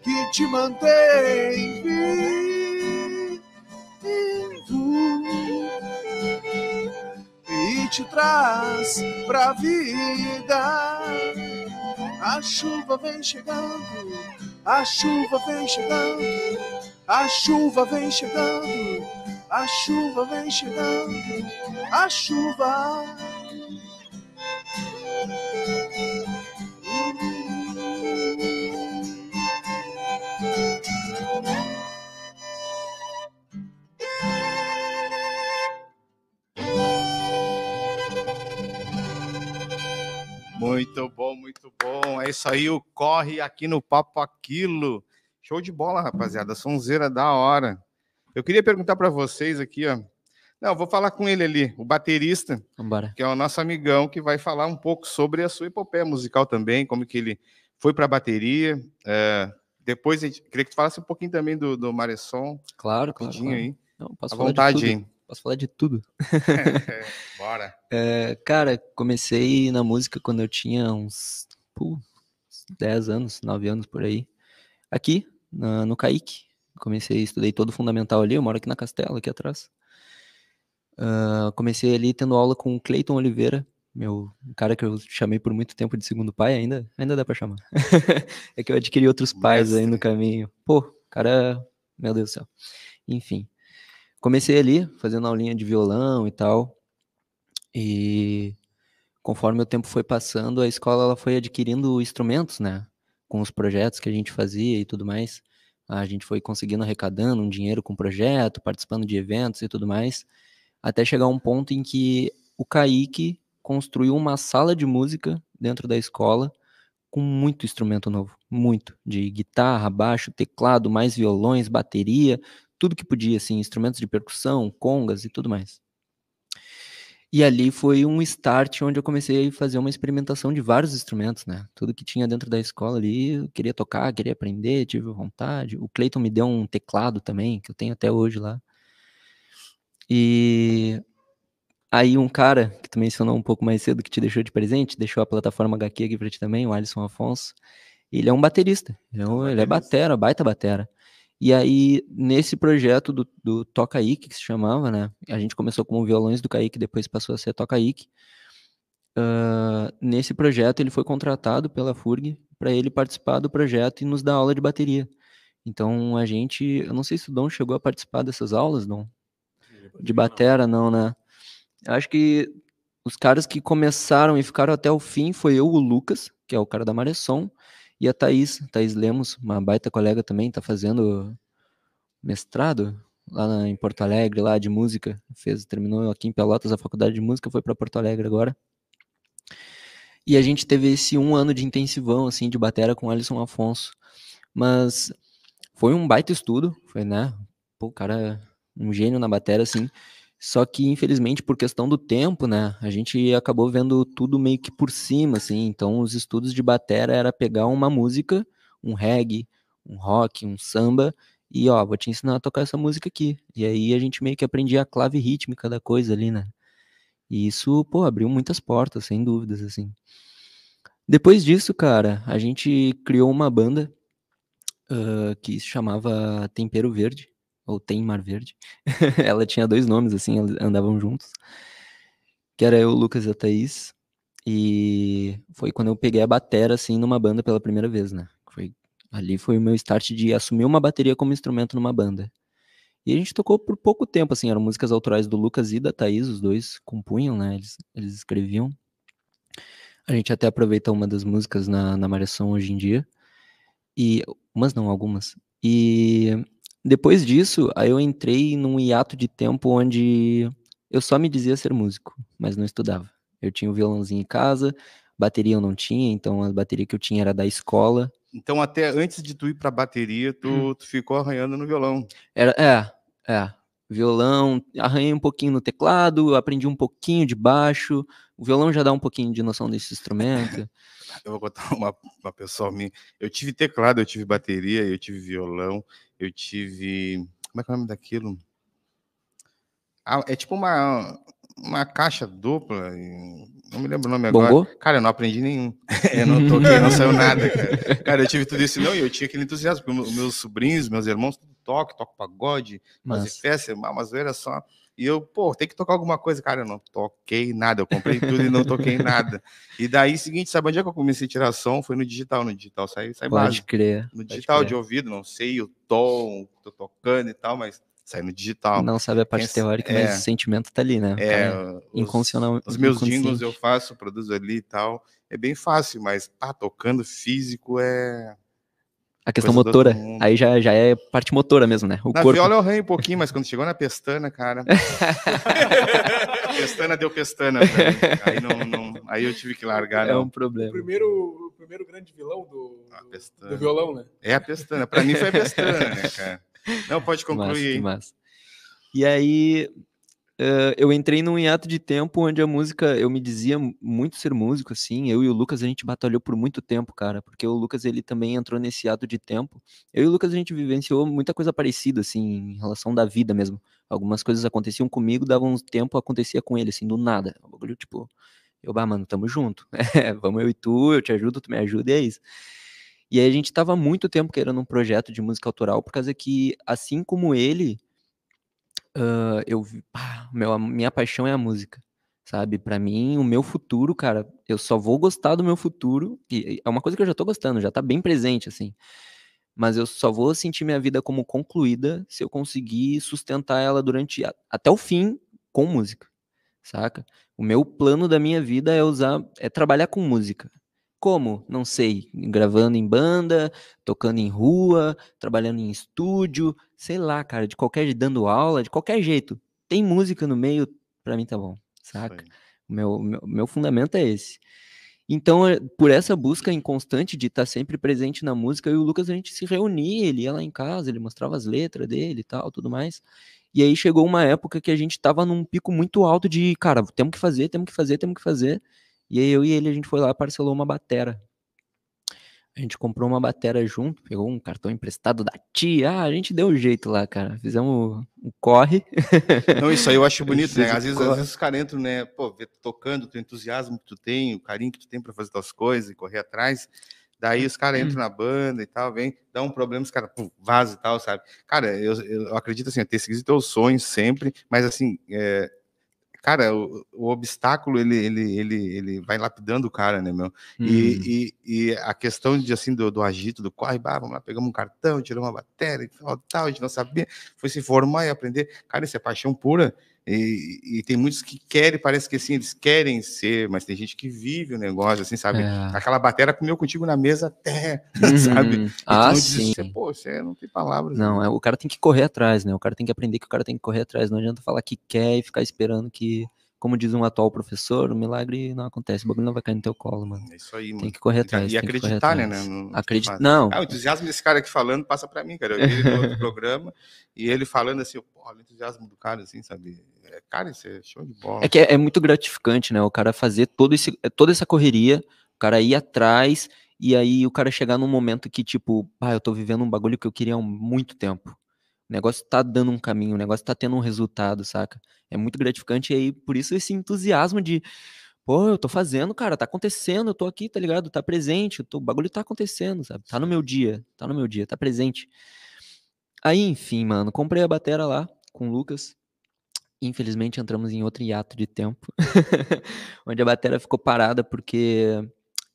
que te mantém vivo e te traz pra vida. A chuva vem chegando, a chuva vem chegando, a chuva vem chegando, a chuva vem chegando, a chuva. Muito bom, muito bom. É isso aí, o Corre aqui no Papo Aquilo. Show de bola, rapaziada. Sonzeira da hora. Eu queria perguntar para vocês aqui, ó. Não, vou falar com ele ali, o baterista, Vambora. que é o nosso amigão, que vai falar um pouco sobre a sua epopeia musical também, como que ele foi para a bateria. Depois, queria que tu falasse um pouquinho também do Maresson. Claro, rapidinho claro. aí. Não, posso À falar vontade, de tudo. hein? Posso falar de tudo. Bora. Cara, comecei na música quando eu tinha uns 10 anos, 9 anos por aí. Aqui, no Caique. Estudei todo o fundamental ali, eu moro aqui na Castela, aqui atrás. Comecei ali tendo aula com o Cleiton Oliveira, um cara que eu chamei por muito tempo de segundo pai, ainda dá pra chamar. É que eu adquiri outros pais aí no caminho. Pô, cara, meu Deus do céu. Enfim, comecei ali fazendo aulinha de violão e tal, e conforme o tempo foi passando, a escola ela foi adquirindo instrumentos, né, com os projetos que a gente fazia e tudo mais. A gente foi conseguindo arrecadando um dinheiro com o projeto, participando de eventos e tudo mais, até chegar a um ponto em que o Kaique construiu uma sala de música dentro da escola com muito instrumento novo, muito, de guitarra, baixo, teclado, mais violões, bateria, tudo que podia, assim, instrumentos de percussão, congas e tudo mais. E ali foi um start onde eu comecei a fazer uma experimentação de vários instrumentos, né? Tudo que tinha dentro da escola ali, eu queria tocar, queria aprender, tive vontade. O Cleiton me deu um teclado também, que eu tenho até hoje lá. E aí um cara, que tu mencionou um pouco mais cedo, que te deixou de presente, deixou a plataforma HQ aqui pra ti também, o Alisson Afonso. Ele é um baterista, ele é batera, baita batera. E aí, nesse projeto do Toca Ike, que se chamava, né? A gente começou como Violões do Kaique, depois passou a ser Toca Ike. Nesse projeto, ele foi contratado pela FURG para ele participar do projeto e nos dar aula de bateria. Então, eu não sei se o Dom chegou a participar dessas aulas, Dom? De batera, não, né? Acho que os caras que começaram e ficaram até o fim foi o Lucas, que é o cara da Maresson, e a Thaís Lemos, uma baita colega também, tá fazendo mestrado lá em Porto Alegre, lá de música, terminou aqui em Pelotas a faculdade de música, foi para Porto Alegre agora. E a gente teve esse 1 ano de intensivão, assim, de batera com o Alisson Afonso, mas foi um baita estudo, foi, né, pô, o cara um gênio na batera, assim, só que, infelizmente, por questão do tempo, né, a gente acabou vendo tudo meio que por cima, assim, então os estudos de batera era pegar uma música, um reggae, um rock, um samba, e, ó, vou te ensinar a tocar essa música aqui. E aí a gente meio que aprendia a clave rítmica da coisa ali, né, e isso, pô, abriu muitas portas, sem dúvidas, assim. Depois disso, cara, a gente criou uma banda que se chamava Tempero Verde, ou Tem Mar Verde. Ela tinha 2 nomes, assim, andavam juntos. Que era eu, o Lucas e a Thaís. E foi quando eu peguei a batera, assim, numa banda pela primeira vez, né? Ali foi o meu start de assumir uma bateria como instrumento numa banda. E a gente tocou por pouco tempo, assim, eram músicas autorais do Lucas e da Thaís, os dois compunham, né? Eles escreviam. A gente até aproveita uma das músicas na Malhação hoje em dia. E umas não, algumas. E depois disso, aí eu entrei num hiato de tempo onde eu só me dizia ser músico, mas não estudava. Eu tinha um violãozinho em casa, bateria eu não tinha, então a bateria que eu tinha era da escola. Então, até antes de tu ir pra bateria, tu ficou arranhando no violão. Violão, arranhei um pouquinho no teclado, aprendi um pouquinho de baixo. O violão já dá um pouquinho de noção desse instrumento. Eu vou contar uma pessoa minha. Eu tive teclado, eu tive bateria, eu tive violão, eu tive... Como é que é o nome daquilo? É tipo uma caixa dupla, não me lembro o nome agora. Bongô? Cara, eu não aprendi nenhum. Eu não toquei, não saiu nada, cara. Cara, eu tive tudo isso, não, e eu tinha aquele entusiasmo, porque meus sobrinhos, meus irmãos, tudo toco pagode, fazer Mas festa, uma zoeira só. E eu, pô, tem que tocar alguma coisa. Cara, eu não toquei nada, eu comprei tudo e não toquei nada. E daí, seguinte, sabe onde é que eu comecei a tirar som? Foi no digital sai pode base. crer. No pode digital crer. de ouvido, não sei o tom, tô tocando e tal, mas sai no digital. Não sabe a parte teórica, mas o sentimento tá ali, né? O cara Os meus jingles inconsciente. eu faço, produzo ali e tal. É bem fácil, mas tocando físico é A questão coisa do outro motora, mundo. aí já é parte motora mesmo, né? O Na corpo. viola eu arranho um pouquinho, mas quando chegou na pestana, cara... pestana deu pestana pra mim. Aí, aí eu tive que largar, É não. um problema. O primeiro grande vilão do pestana. violão, né? É a pestana. Pra mim foi a pestana, né, cara? Não, pode concluir aí. Massa. E aí, eu entrei num hiato de tempo onde a música, eu me dizia muito ser músico, assim. Eu e o Lucas, a gente batalhou por muito tempo, cara, porque o Lucas, ele também entrou nesse hiato de tempo. Eu e o Lucas, a gente vivenciou muita coisa parecida, assim, em relação da vida mesmo. Algumas coisas aconteciam comigo, davam um tempo, acontecia com ele, assim, do nada. O bagulho, tipo, mano, tamo junto. Vamos eu e tu, eu te ajudo, tu me ajuda, e é isso. E aí a gente tava há muito tempo querendo um projeto de música autoral, por causa que, assim como ele, eu vi, minha paixão é a música, sabe? Pra mim, o meu futuro, cara, eu só vou gostar do meu futuro, e é uma coisa que eu já tô gostando, já tá bem presente, assim. Mas eu só vou sentir minha vida como concluída se eu conseguir sustentar ela durante até o fim com música, saca? O meu plano da minha vida é trabalhar com música. Como? Não sei. Gravando em banda, tocando em rua, trabalhando em estúdio, sei lá, cara, de qualquer jeito, dando aula, de qualquer jeito. Tem música no meio, pra mim tá bom, saca? O meu fundamento é esse. Então, por essa busca inconstante de estar sempre presente na música, eu e o Lucas, a gente se reunia, ele ia lá em casa, ele mostrava as letras dele e tal, tudo mais. E aí chegou uma época que a gente tava num pico muito alto de, cara, temos que fazer, temos que fazer, temos que fazer. E aí eu e ele, a gente foi lá e parcelou uma batera. A gente comprou uma batera junto, pegou um cartão emprestado da tia, a gente deu um jeito lá, cara. Fizemos um corre. Não, isso aí eu acho bonito, né? Fez o Às vezes corre. os caras entram, né? Pô, vê tu tocando, o entusiasmo que tu tem, o carinho que tu tem pra fazer tuas coisas e correr atrás. Daí os caras entram na banda e tal, vem, dá um problema, os caras vazam e tal, sabe? Cara, eu acredito assim, ter seguido teus sonhos sempre, mas assim, cara, o obstáculo, ele vai lapidando o cara, né, meu? E a questão de, assim, do agito, do corre, vamos lá, pegamos um cartão, tiramos uma bateria e tal, a gente não sabia, foi se formar e aprender. Cara, isso é paixão pura. E tem muitos que querem, parece que assim, eles querem ser, mas tem gente que vive o negócio, assim, sabe? Aquela bateria comeu contigo na mesa até, sabe? E tu não sim. pô, você não tem palavras. Não, né? o cara tem que correr atrás, né? O cara tem que aprender que o cara tem que correr atrás. Não adianta falar que quer e ficar esperando que, como diz um atual professor, o milagre não acontece. O bagulho não vai cair no teu colo, mano. É isso aí, mano. Tem que correr atrás. E acreditar, né? Não. O entusiasmo desse cara aqui falando passa pra mim, cara. Eu vi ele no outro programa e ele falando assim, porra, o entusiasmo do cara, assim, sabe? Cara, isso é show de bola. É que é muito gratificante, né? O cara fazer toda essa correria, o cara ir atrás, e aí o cara chegar num momento que, tipo, eu tô vivendo um bagulho que eu queria há muito tempo. O negócio tá dando um caminho, o negócio tá tendo um resultado, saca? É muito gratificante, e aí, por isso, esse entusiasmo de, pô, eu tô fazendo, cara, tá acontecendo, eu tô aqui, tá ligado? Tá presente, o bagulho tá acontecendo, sabe? Tá no meu dia, tá presente. Aí, enfim, mano, comprei a batera lá com o Lucas. Infelizmente entramos em outro hiato de tempo, onde a bateria ficou parada porque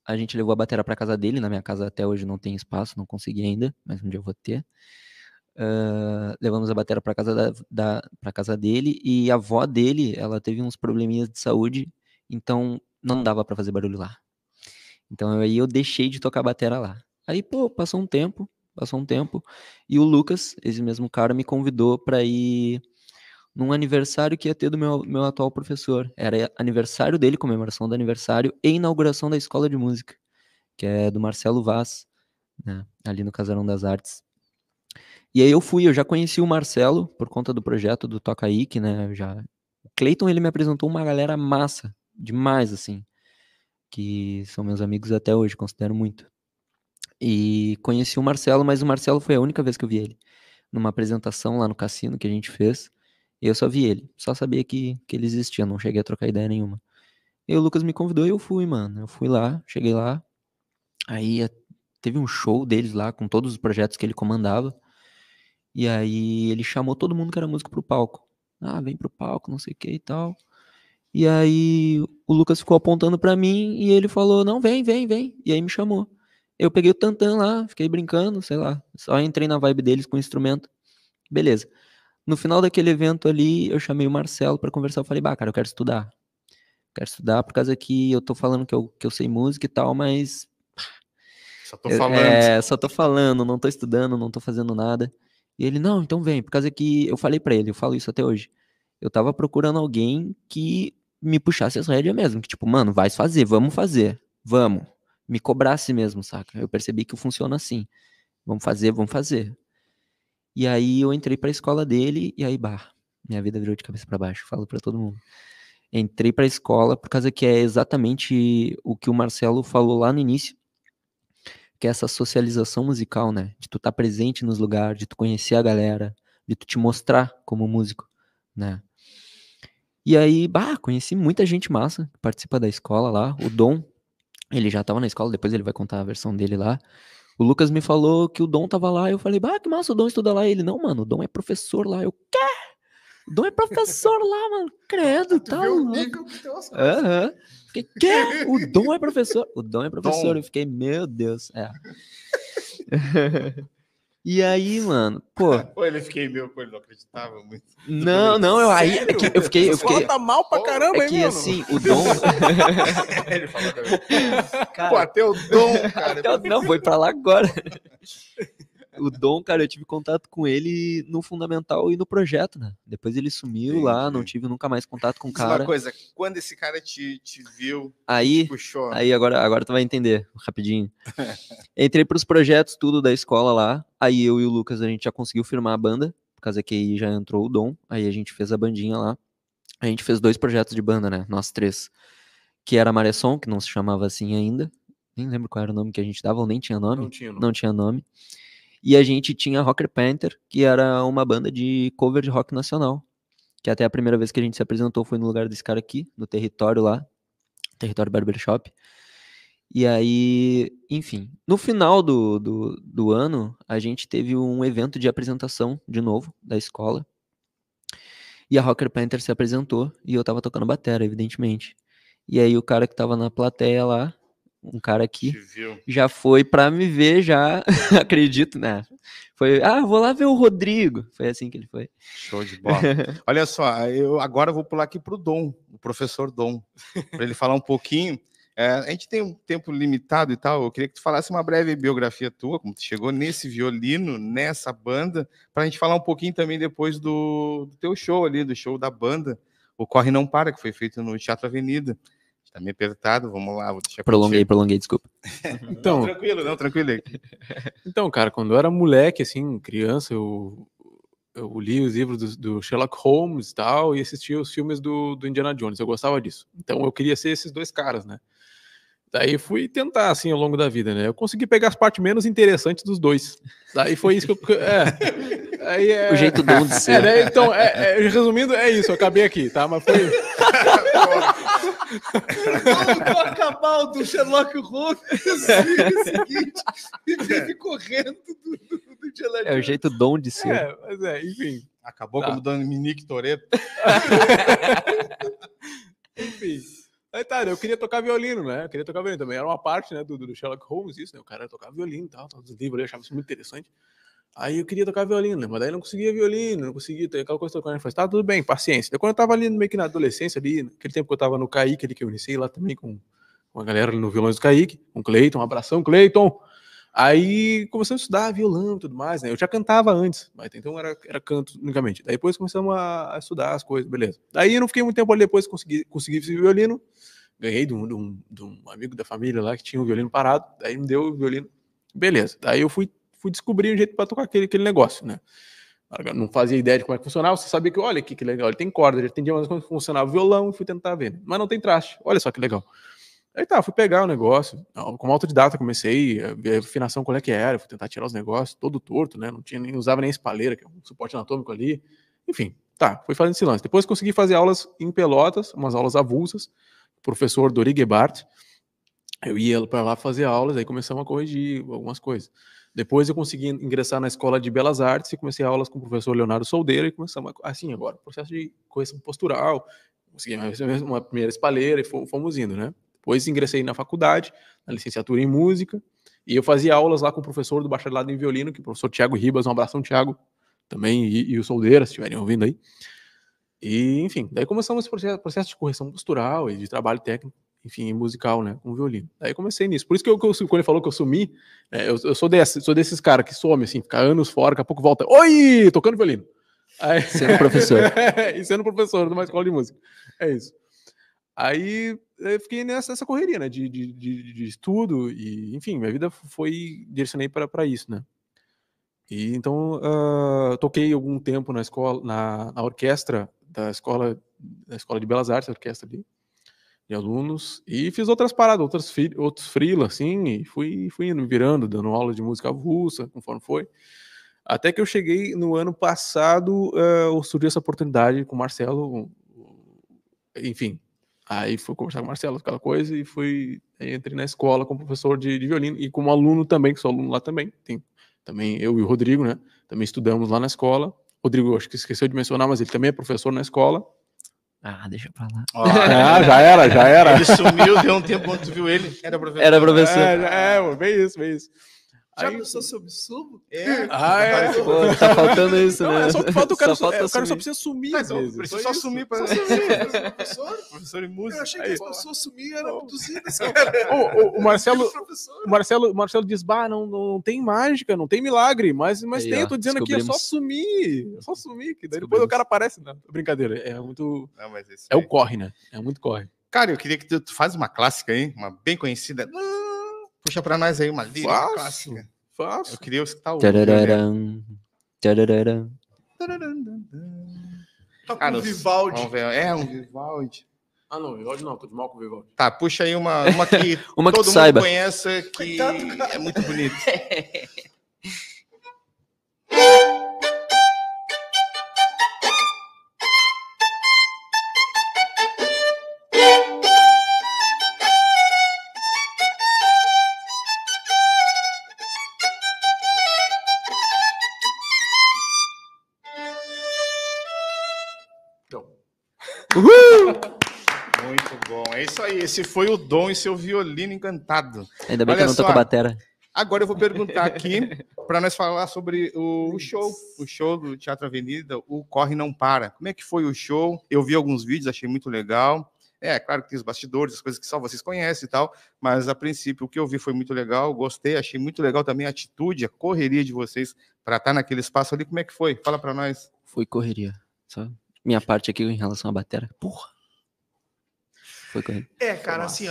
a gente levou a bateria para casa dele. Na minha casa até hoje não tem espaço, não consegui ainda, mas um dia eu vou ter. levamos a bateria para casa pra casa dele, e a avó dele, ela teve uns probleminhas de saúde, então não dava para fazer barulho lá. Então aí eu deixei de tocar bateria lá. Aí, pô, passou um tempo, e o Lucas, esse mesmo cara, me convidou para ir num aniversário que ia ter do meu atual professor. Era aniversário dele, comemoração do aniversário e inauguração da escola de música, que é do Marcelo Vaz, né, ali no Casarão das Artes. E aí eu já conheci o Marcelo por conta do projeto do Toca Ike, né? O Cleiton, ele me apresentou uma galera massa, demais, assim, que são meus amigos até hoje, considero muito. E conheci o Marcelo, mas o Marcelo foi a única vez que eu vi ele. Numa apresentação lá no cassino que a gente fez, e eu só vi ele. Só sabia que ele existia, não cheguei a trocar ideia nenhuma. E o Lucas me convidou e eu fui, mano. Eu fui lá, cheguei lá, aí teve um show deles lá, com todos os projetos que ele comandava. E aí ele chamou todo mundo que era músico pro palco. Ah, vem pro palco, não sei o que e tal. E aí o Lucas ficou apontando pra mim e ele falou, não, vem. E aí me chamou. Eu peguei o tantã lá, fiquei brincando, sei lá. Só entrei na vibe deles com o instrumento. Beleza. No final daquele evento ali, eu chamei o Marcelo pra conversar. Eu falei, bah, cara, eu quero estudar. Quero estudar por causa que eu tô falando que eu sei música e tal, mas Só tô falando. só tô falando, não tô estudando, não tô fazendo nada. E ele, não, então vem, por causa que eu falei pra ele, eu falo isso até hoje. Eu tava procurando alguém que me puxasse as rédeas mesmo, que tipo, mano, vai fazer, vamos. Me cobrasse mesmo, saca? Eu percebi que funciona assim. Vamos fazer. E aí eu entrei pra escola dele e aí, bah, minha vida virou de cabeça pra baixo, falo pra todo mundo. Entrei pra escola por causa que é exatamente o que o Marcelo falou lá no início, que é essa socialização musical, né? De tu estar presente nos lugares, de tu conhecer a galera, de tu te mostrar como músico, né? E aí, bah, conheci muita gente massa que participa da escola lá. O Dom, ele já tava na escola, depois ele vai contar a versão dele lá. O Lucas me falou que o Dom tava lá, eu falei, bah, que massa, o Dom estuda lá. Ele, não, mano, o Dom é professor lá. Eu, quê? O Dom é professor lá, mano, credo, Tu tá vê o louco. nível que tem as coisas. Aham. Fiquei, quê? O Dom é professor? O Dom é professor. Dom. Eu fiquei, meu Deus, E aí, mano, pô, Pô, ele não acreditava muito. não, eu fiquei, Tá mal pra caramba, é hein, que mano? assim, o Dom, Ele falou também. Pô, cara, até o Dom, cara. não, foi pra lá agora. O Dom, cara, eu tive contato com ele no Fundamental e no projeto, né? Depois ele sumiu lá, Entendi. não tive nunca mais contato com o Diz uma cara. coisa, quando esse cara te viu, Aí, te puxou. aí agora tu vai entender, rapidinho. Entrei pros projetos, tudo da escola lá. Aí eu e o Lucas, a gente já conseguiu firmar a banda, por causa que aí já entrou o Dom. Aí a gente fez a bandinha lá. A gente fez 2 projetos de banda, né? Nós 3. Que era Maré Som, que não se chamava assim ainda. Nem lembro qual era o nome que a gente dava, ou nem tinha nome. Não tinha nome. Não tinha nome. E a gente tinha Rocker Panther, que era uma banda de cover de rock nacional. Que até a primeira vez que a gente se apresentou foi no lugar desse cara aqui, no território lá. Território Barbershop. E aí, enfim, no final do ano, a gente teve um evento de apresentação, de novo, da escola. E a Rocker Panther se apresentou, e eu tava tocando batera, evidentemente. E aí o cara que tava na plateia lá, um cara aqui, Te viu. já foi pra me ver, já, acredito, né? Foi, vou lá ver o Rodrigo. Foi assim que ele foi. Show de bola. Olha só, eu agora vou pular aqui para o Dom, o professor Dom, para ele falar um pouquinho. A gente tem um tempo limitado e tal, eu queria que tu falasse uma breve biografia tua, como tu chegou nesse violino, nessa banda, para a gente falar um pouquinho também depois do teu show ali, do show da banda, o Corre Não Para, que foi feito no Teatro Avenida. Está meio apertado, vamos lá, vou deixar Prolonguei, desculpa. Então, Não, tranquilo. então, cara, quando eu era moleque, assim, criança, eu li os livros do Sherlock Holmes e tal, e assistia os filmes do Indiana Jones. Eu gostava disso. Então eu queria ser esses 2 caras, né? Daí fui tentar, assim, ao longo da vida, né? Eu consegui pegar as partes menos interessantes dos 2. Daí foi isso que eu... O jeito Dom de ser. Né? Então, resumindo, é isso. Eu acabei aqui, tá? Mas foi... Vou acabar o do Sherlock Holmes o seguinte, e vive correndo do Indiana É o jeito Dom de ser. Mas enfim. Acabou Tá. como Dominique Toretto. Enfim. Aí tá, eu queria tocar violino, né? Eu queria tocar violino também. Era uma parte, né, do Sherlock Holmes, isso, né? O cara tocava violino e tal, todos os livros ali, eu achava isso muito interessante. Aí eu queria tocar violino, mas daí não conseguia violino, não conseguia ter aquela coisa tocando. Eu falei, tá, tudo bem, paciência. Daí quando eu tava ali meio que na adolescência ali, naquele tempo que eu tava no Kaique ali, que eu iniciei lá também com a galera ali no Violões do Kaique, com o Cleiton, um abração, Cleiton. Aí começamos a estudar violão e tudo mais, né? Eu já cantava antes, mas então era canto unicamente. Daí depois começamos a estudar as coisas, beleza. Daí eu não fiquei muito tempo ali, depois consegui esse violino, ganhei de um amigo da família lá que tinha um violino parado, daí me deu o violino, beleza. Daí eu fui descobrir um jeito para tocar aquele negócio, né? Eu não fazia ideia de como é que funcionava, você sabia que, olha que legal, ele tem corda, já entendia mais como funcionava o violão, fui tentar ver, né? Mas não tem traste, olha só que legal. Aí tá, fui pegar o negócio, como autodidata comecei a ver a afinação qual é que era, fui tentar tirar os negócios, todo torto, né? Não tinha nem, usava nem espalheira, que é um suporte anatômico ali. Enfim, tá, fui fazendo esse lance. Depois consegui fazer aulas em Pelotas, umas aulas avulsas, professor Dori Gebhardt. Eu ia para lá fazer aulas, aí começamos a corrigir algumas coisas. Depois eu consegui ingressar na Escola de Belas Artes e comecei aulas com o professor Leonardo Soldeira e começamos, assim, agora, processo de correção postural, consegui uma primeira espalheira e fomos indo, né? Depois ingressei na faculdade, na licenciatura em música, e eu fazia aulas lá com o professor do bacharelado em violino, que é o professor Tiago Ribas, um abração, Tiago, também, e o Soldeira, se estiverem ouvindo aí. E, enfim, daí começamos esse processo de correção postural e de trabalho técnico, enfim, musical, né, com violino. Daí comecei nisso. Por isso que quando ele falou que eu sumi, eu sou desses caras que some, assim, fica anos fora, daqui a pouco volta, oi, tocando violino. Aí, Sendo professor. E sendo professor numa escola de música. É isso. Aí eu fiquei nessa correria, né, de estudo e, enfim, minha vida foi, direcionei para isso, né. E então, toquei algum tempo na escola, na orquestra da escola de Belas Artes, a orquestra de alunos, e fiz outras paradas, outros freela, assim, e fui indo, virando, dando aula de música avulsa, conforme foi. Até que eu cheguei no ano passado, surgiu essa oportunidade com o Marcelo, enfim, aí fui conversar com o Marcelo, aquela coisa, e aí entrei na escola como professor de violino, e como aluno também, que sou aluno lá também, também eu e o Rodrigo, né, também estudamos lá na escola. Rodrigo, acho que esqueceu de mencionar, mas ele também é professor na escola. Ah, deixa pra lá. Já era. Ele sumiu, deu um tempo quando tu viu ele. Era professor. Era professor. Bem isso. Já pensou sobre sumo? Pô, tá faltando isso, Não, né? só falta o cara, Só falta o cara só assumir. precisa sumir. Mas às vezes. precisa só sumir para professor em música. Eu achei que as pessoas sumiam eram abduzidas, cara. O Marcelo diz, não tem mágica, não tem milagre, mas Aí, tem, ó, eu tô dizendo aqui, é só sumir, que daí depois o cara aparece, né? Brincadeira, é muito, Não, mas esse é o aí- corre, né? É muito corre. Cara, eu queria que tu faz uma clássica aí, uma bem conhecida. Puxa pra nós aí uma lírica Faço. clássica. Faço. Eu queria escutar o Tarararam, tarararam. Toca um Vivaldi. Vamos ver. É um Vivaldi. Ah, não, Vivaldi não, tô de mal com o Vivaldi. Tá, puxa aí uma que Uma que todo tu mundo saiba. conheça, que Coitado, cara. é muito bonito. Então, Muito bom. É isso aí. Esse foi o Dom e seu violino encantado. Ainda bem que Olha eu não tô só. com a batera. Agora eu vou perguntar aqui para nós falar sobre o show do Teatro Avenida, o Corre Não Para. Como é que foi o show? Eu vi alguns vídeos, achei muito legal. É, claro que tem os bastidores, as coisas que só vocês conhecem e tal, mas a princípio o que eu vi foi muito legal, gostei, achei muito legal também a atitude, a correria de vocês para estar naquele espaço ali. Como é que foi? Fala para nós. Foi correria. Só minha parte aqui em relação à batera. Porra. Foi correria. Cara, assim,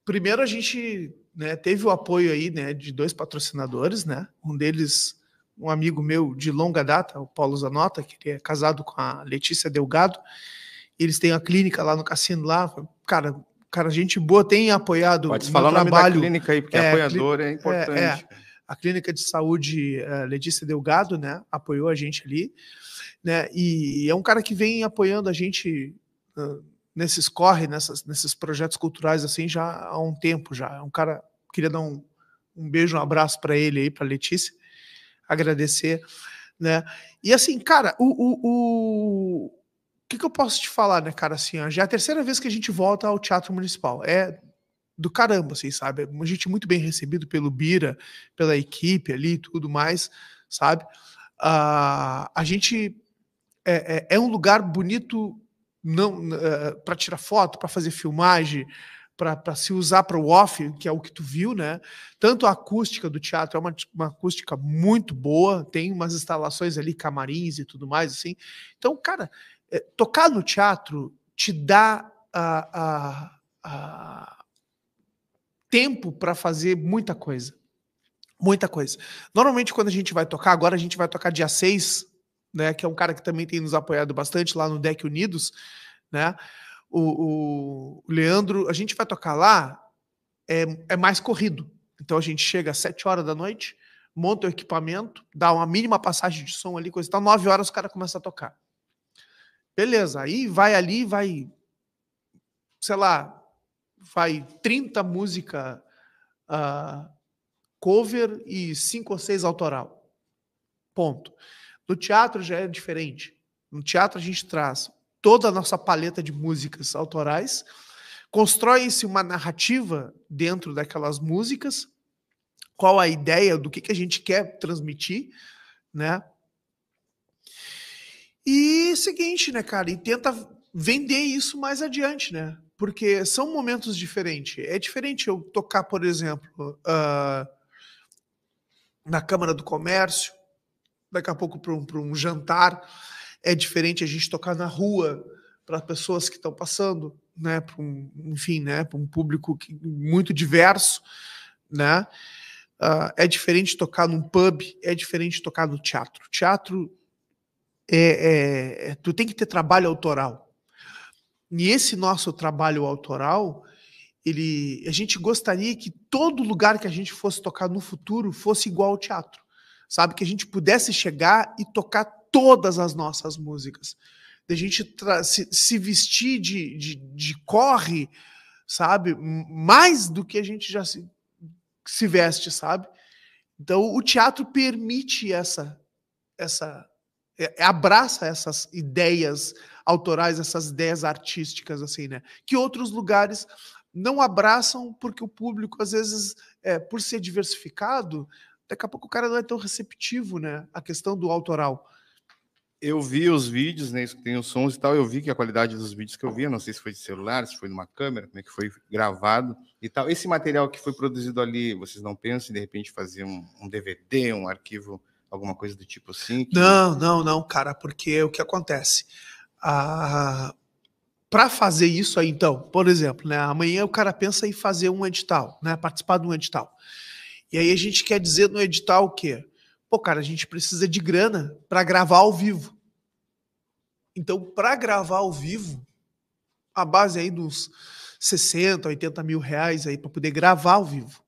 primeiro a gente, né, teve o apoio aí, né, de 2 patrocinadores, né? Um deles, um amigo meu de longa data, o Paulo Zanota, que é casado com a Letícia Delgado. Eles têm a clínica lá no cassino lá. Cara, gente boa, tem apoiado Pode o falar o meu nome trabalho. da clínica aí, porque apoiador é importante. A clínica de saúde Letícia Delgado, né, apoiou a gente ali, né? E é um cara que vem apoiando a gente nesses projetos culturais assim já há um tempo já. É um cara, queria dar um beijo, um abraço para ele aí, para Letícia, agradecer, né? E assim, cara, o que eu posso te falar, né, cara? Assim, já é a terceira vez que a gente volta ao Teatro Municipal. do caramba, assim, sabe? A gente muito bem recebido pelo Bira, pela equipe ali e tudo mais, sabe? A gente é um lugar bonito não para tirar foto, para fazer filmagem, para se usar para o off, que é o que tu viu, né? Tanto a acústica do teatro é uma acústica muito boa, tem umas instalações ali, camarins e tudo mais, assim. Então, cara, tocar no teatro te dá tempo para fazer muita coisa. Muita coisa. Normalmente, quando a gente vai tocar, agora a gente vai tocar dia 6, né? Que é um cara que também tem nos apoiado bastante lá no Deck Unidos, né? O Leandro, a gente vai tocar lá, é mais corrido. Então a gente chega às 7 horas da noite, monta o equipamento, dá uma mínima passagem de som ali, coisa e tal, 9 horas o cara começa a tocar. Beleza, aí vai ali, sei lá, vai 30 músicas cover e 5 ou 6 autoral. Ponto. No teatro já é diferente. No teatro a gente traz toda a nossa paleta de músicas autorais, constrói-se uma narrativa dentro daquelas músicas, qual a ideia do que a gente quer transmitir, né? E seguinte, né, cara, e tenta vender isso mais adiante, né? Porque são momentos diferentes. É diferente eu tocar, por exemplo, na Câmara do Comércio, daqui a pouco para um jantar. É diferente a gente tocar na rua para pessoas que estão passando, né? Enfim, né? Para um público muito diverso, né? É diferente tocar num pub, é diferente tocar no teatro. Teatro tu tem que ter trabalho autoral. E esse nosso trabalho autoral, a gente gostaria que todo lugar que a gente fosse tocar no futuro fosse igual ao teatro. Sabe? Que a gente pudesse chegar e tocar todas as nossas músicas. De a gente se vestir de corre, sabe? Mais do que a gente já se veste, sabe? Então, o teatro permite abraça essas ideias autorais, essas ideias artísticas, assim, né? Que outros lugares não abraçam porque o público, às vezes, por ser diversificado, daqui a pouco o cara não é tão receptivo, né? A questão do autoral. Eu vi os vídeos, né? Tem os sons e tal. Eu vi que a qualidade dos vídeos que eu vi, não sei se foi de celular, se foi numa câmera, como é que foi gravado e tal. Esse material que foi produzido ali, vocês não pensam em de repente fazer um DVD, um arquivo, alguma coisa do tipo assim? Não, cara, porque o que acontece? Para fazer isso aí, então, por exemplo, né? Amanhã o cara pensa em fazer um edital, né? Participar de um edital. E aí a gente quer dizer no edital o quê? Pô, cara, a gente precisa de grana para gravar ao vivo. Então, para gravar ao vivo, a base aí dos 60, 80 mil reais aí para poder gravar ao vivo.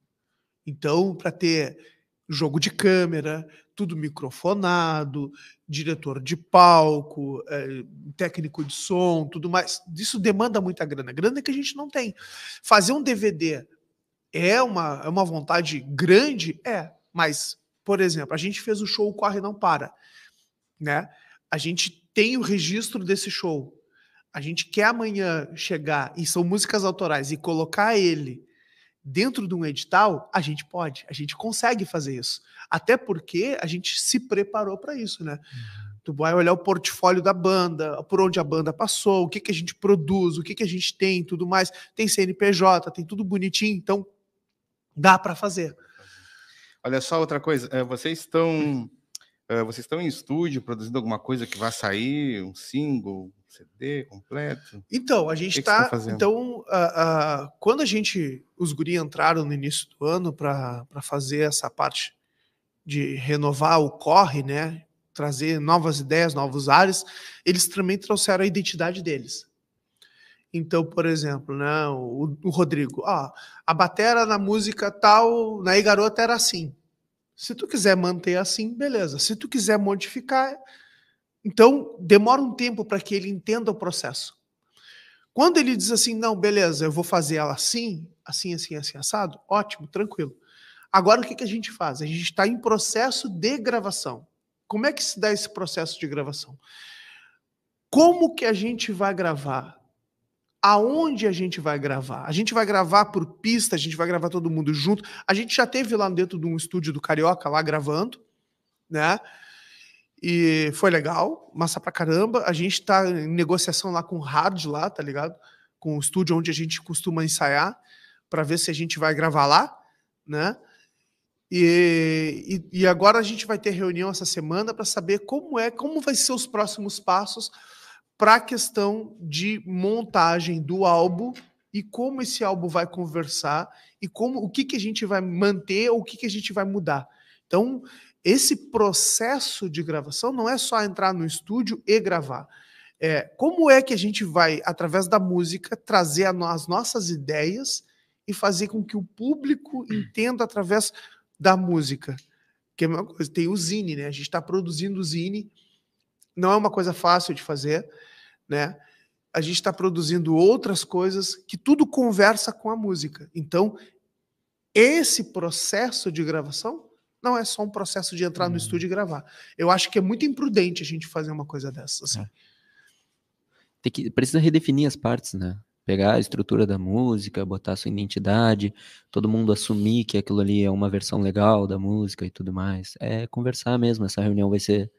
Então, para ter jogo de câmera, tudo microfonado, diretor de palco, técnico de som, tudo mais. Isso demanda muita grana. Grana que a gente não tem. Fazer um DVD é uma vontade grande? Mas, por exemplo, a gente fez o show Corre Não Para, né? A gente tem o registro desse show. A gente quer amanhã chegar, e são músicas autorais, e colocar ele dentro de um edital, a gente pode, a gente consegue fazer isso. Até porque a gente se preparou para isso, né? Tu vai olhar o portfólio da banda, por onde a banda passou, o que a gente produz, o que a gente tem, tudo mais. Tem CNPJ, tem tudo bonitinho, então dá para fazer. Olha só outra coisa, vocês estão em estúdio produzindo alguma coisa que vai sair, um single, um CD completo? Então, a gente está. Então, quando os guri entraram no início do ano para fazer essa parte de renovar o corre, né? Trazer novas ideias, novos ares, eles também trouxeram a identidade deles. Então, por exemplo, né, o Rodrigo, a batera na música tal, na Ei Garota era assim. Se tu quiser manter assim, beleza. Se tu quiser modificar, então demora um tempo para que ele entenda o processo. Quando ele diz assim, não, beleza, eu vou fazer ela assim, assim, assado, ótimo, tranquilo. Agora o que a gente faz? A gente está em processo de gravação. Como é que se dá esse processo de gravação? Como que a gente vai gravar aonde a gente vai gravar? A gente vai gravar por pista, a gente vai gravar todo mundo junto. A gente já teve lá dentro de um estúdio do Carioca, lá gravando, né? E foi legal, massa pra caramba. A gente tá em negociação lá com o Hard lá, tá ligado? Com o estúdio onde a gente costuma ensaiar, para ver se a gente vai gravar lá, né? E agora a gente vai ter reunião essa semana para saber como vai ser os próximos passos para a questão de montagem do álbum e como esse álbum vai conversar e o que a gente vai manter ou o que a gente vai mudar. Então, esse processo de gravação não é só entrar no estúdio e gravar. Como é que a gente vai, através da música, trazer as nossas ideias e fazer com que o público entenda através da música? Que é uma coisa, tem o Zine, né? A gente está produzindo o Zine, não é uma coisa fácil de fazer, né? A gente está produzindo outras coisas que tudo conversa com a música. Então, esse processo de gravação não é só um processo de entrar no estúdio e gravar. Eu acho que é muito imprudente a gente fazer uma coisa dessa. Assim. Precisa redefinir as partes, né? Pegar a estrutura da música, botar a sua identidade, todo mundo assumir que aquilo ali é uma versão legal da música e tudo mais. É conversar mesmo, essa reunião vai ser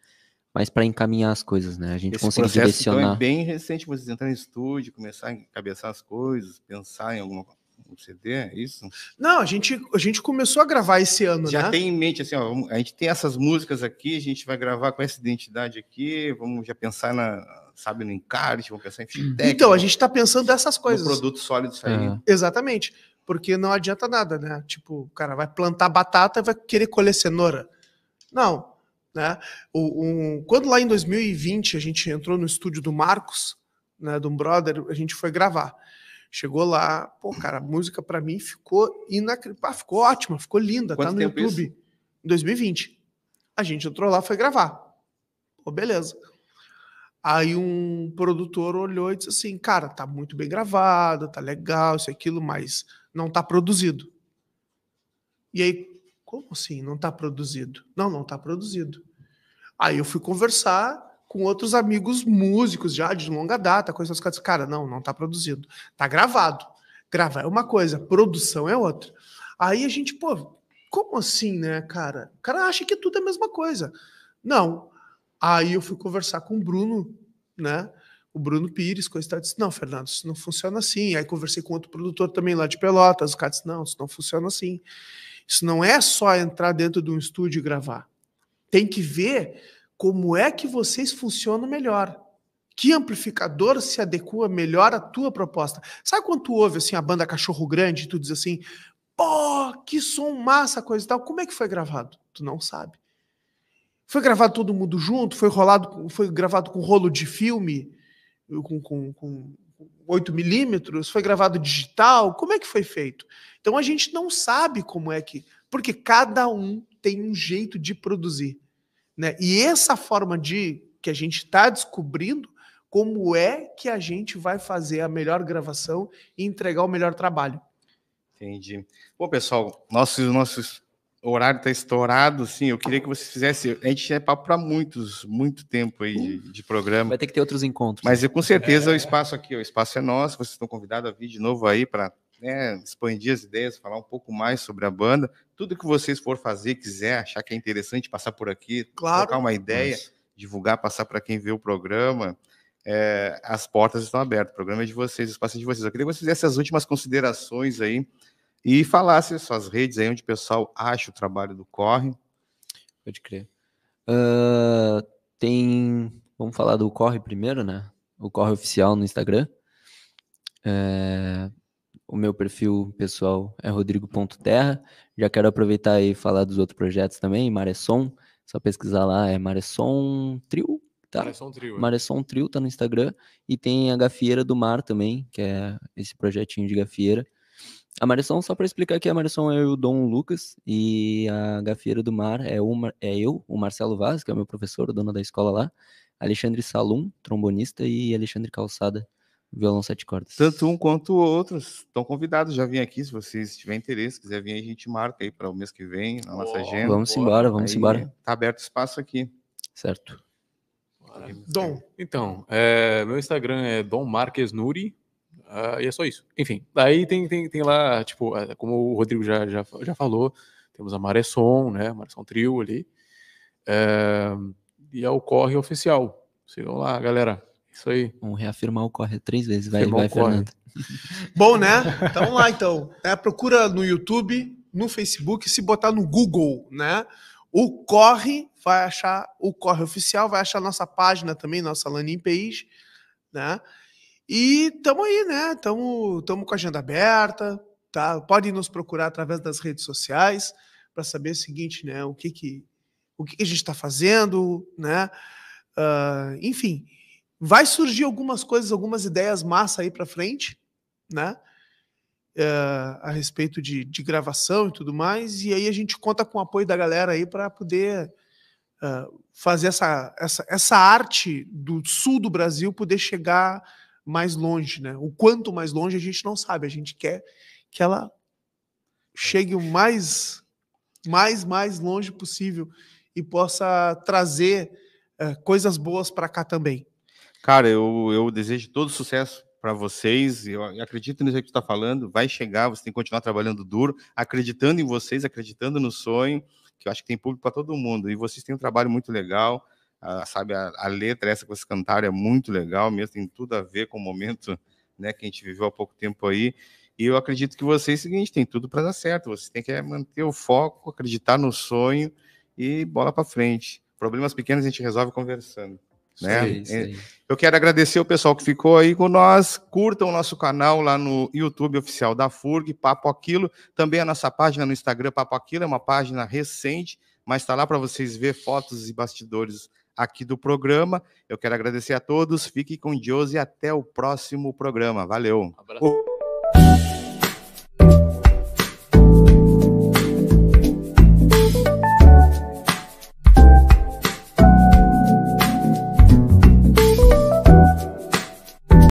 mais para encaminhar as coisas, né? A gente conseguir direcionar. Então é bem recente vocês entrar no estúdio, começar a encabeçar as coisas, pensar em um CD, é isso? Não, a gente começou a gravar esse ano, Já né? tem em mente, assim, ó, a gente tem essas músicas aqui, a gente vai gravar com essa identidade aqui, vamos já pensar no encarte, vamos pensar em feedback. Então, a gente está pensando dessas coisas. No produto sólido sair. Exatamente, porque não adianta nada, né? Tipo, o cara vai plantar batata e vai querer colher cenoura. Não, né? Quando lá em 2020 a gente entrou no estúdio do Marcos, né, de um brother, a gente foi gravar. Chegou lá, pô, cara, a música pra mim ficou ficou ótima, ficou linda, Quanto tá no tempo YouTube. isso? Em 2020. A gente entrou lá, foi gravar. Pô, beleza. Aí um produtor olhou e disse assim, cara, tá muito bem gravado, tá legal, isso e aquilo, mas não tá produzido. E aí, como assim não tá produzido? Não tá produzido. Aí eu fui conversar com outros amigos músicos já de longa data, coisas que cara, não tá produzido. Tá gravado. Gravar é uma coisa, produção é outra. Aí a gente, pô, como assim, né, cara? O cara acha que tudo é a mesma coisa. Não. Aí eu fui conversar com o Bruno, né? O Bruno Pires, coisa e tal, disse, não, Fernando, isso não funciona assim. Aí conversei com outro produtor também lá de Pelotas, o cara disse, não, isso não funciona assim. Isso não é só entrar dentro de um estúdio e gravar. Tem que ver como é que vocês funcionam melhor. Que amplificador se adequa melhor à tua proposta? Sabe quando tu ouve assim, a banda Cachorro Grande e tu diz assim, pô, que som massa, coisa e tal. Como é que foi gravado? Tu não sabe. Foi gravado todo mundo junto? Foi gravado com rolo de filme? Com 8mm? Foi gravado digital? Como é que foi feito? Então a gente não sabe como é que... Porque cada um tem um jeito de produzir. Né? E essa forma que a gente está descobrindo como é que a gente vai fazer a melhor gravação e entregar o melhor trabalho. Entendi. Bom, pessoal, nosso horário está estourado, sim. Eu queria que vocês fizessem. A gente tinha papo para muito tempo aí de programa. Vai ter que ter outros encontros. Mas com certeza o espaço aqui, o espaço é nosso. Vocês estão convidados a vir de novo aí para expandir as ideias, falar um pouco mais sobre a banda. Tudo que vocês for fazer, quiser, achar que é interessante, passar por aqui, trocar uma ideia, divulgar, passar para quem vê o programa. As portas estão abertas. O programa é de vocês, o espaço é de vocês. Eu queria que vocês fizessem as últimas considerações aí. E falasse suas redes aí, onde o pessoal acha o trabalho do Corre. Pode crer. Vamos falar do Corre primeiro, né? O Corre oficial no Instagram. O meu perfil pessoal é rodrigo.terra. Já quero aproveitar e falar dos outros projetos também. Maresson, só pesquisar lá, é Maresson Trio. Tá? Maresson Trio. Maresson Trio tá no Instagram. E tem a Gafieira do Mar também, que é esse projetinho de gafieira. A Maresson, só para explicar que a Maresson é o Dom Lucas e a Gafieira do Mar é eu, o Marcelo Vaz, que é o meu professor, o dono da escola lá, Alexandre Salum, trombonista, e Alexandre Calçada, violão 7 cordas. Tanto um quanto outros estão convidados, já vim aqui, se vocês tiverem interesse, quiser vir, a gente marca aí para o mês que vem, na nossa agenda. Vamos embora. Tá aberto espaço aqui. Certo. Dom. Então, meu Instagram é Dom Marques Nuri. E é só isso. Enfim, daí tem lá, tipo, como o Rodrigo já falou, temos a Maré Som, né? Maré Som Trio ali. E é o Corre Oficial. Sigam lá, galera. Isso aí. Vamos reafirmar o corre 3 vezes. Vai, Afirmar o corre. Fernando. Bom, né? Então lá, então. Procura no YouTube, no Facebook, se botar no Google, né? O Corre, vai achar o Corre Oficial, vai achar nossa página também, nossa landing page, né? E tamo aí, né? Tamo com a agenda aberta, tá? Podem nos procurar através das redes sociais para saber o seguinte, né? O que a gente está fazendo, né? Enfim, vai surgir algumas coisas, algumas ideias massa aí para frente, né? A respeito de gravação e tudo mais, e aí a gente conta com o apoio da galera aí para poder fazer essa arte do sul do Brasil poder chegar mais longe, né? O quanto mais longe a gente não sabe, a gente quer que ela chegue o mais longe possível e possa trazer coisas boas para cá também. Cara, eu desejo todo sucesso para vocês, eu acredito nisso que tu está falando, vai chegar, você tem que continuar trabalhando duro, acreditando em vocês, acreditando no sonho, que eu acho que tem público para todo mundo, e vocês têm um trabalho muito legal, sabe, a letra essa que vocês cantaram é muito legal mesmo, tem tudo a ver com o momento, né, que a gente viveu há pouco tempo aí, e eu acredito que vocês, seguinte, tem tudo para dar certo, vocês têm que manter o foco, acreditar no sonho e bola para frente. Problemas pequenos a gente resolve conversando. Né? Isso aí. Eu quero agradecer o pessoal que ficou aí com nós. Curtam o nosso canal lá no YouTube oficial da FURG, Papo Aquilo. Também a nossa página no Instagram, Papo Aquilo, é uma página recente, mas está lá para vocês ver fotos e bastidores aqui do programa. Eu quero agradecer a todos. Fiquem com Deus e até o próximo programa. Valeu. Abraço.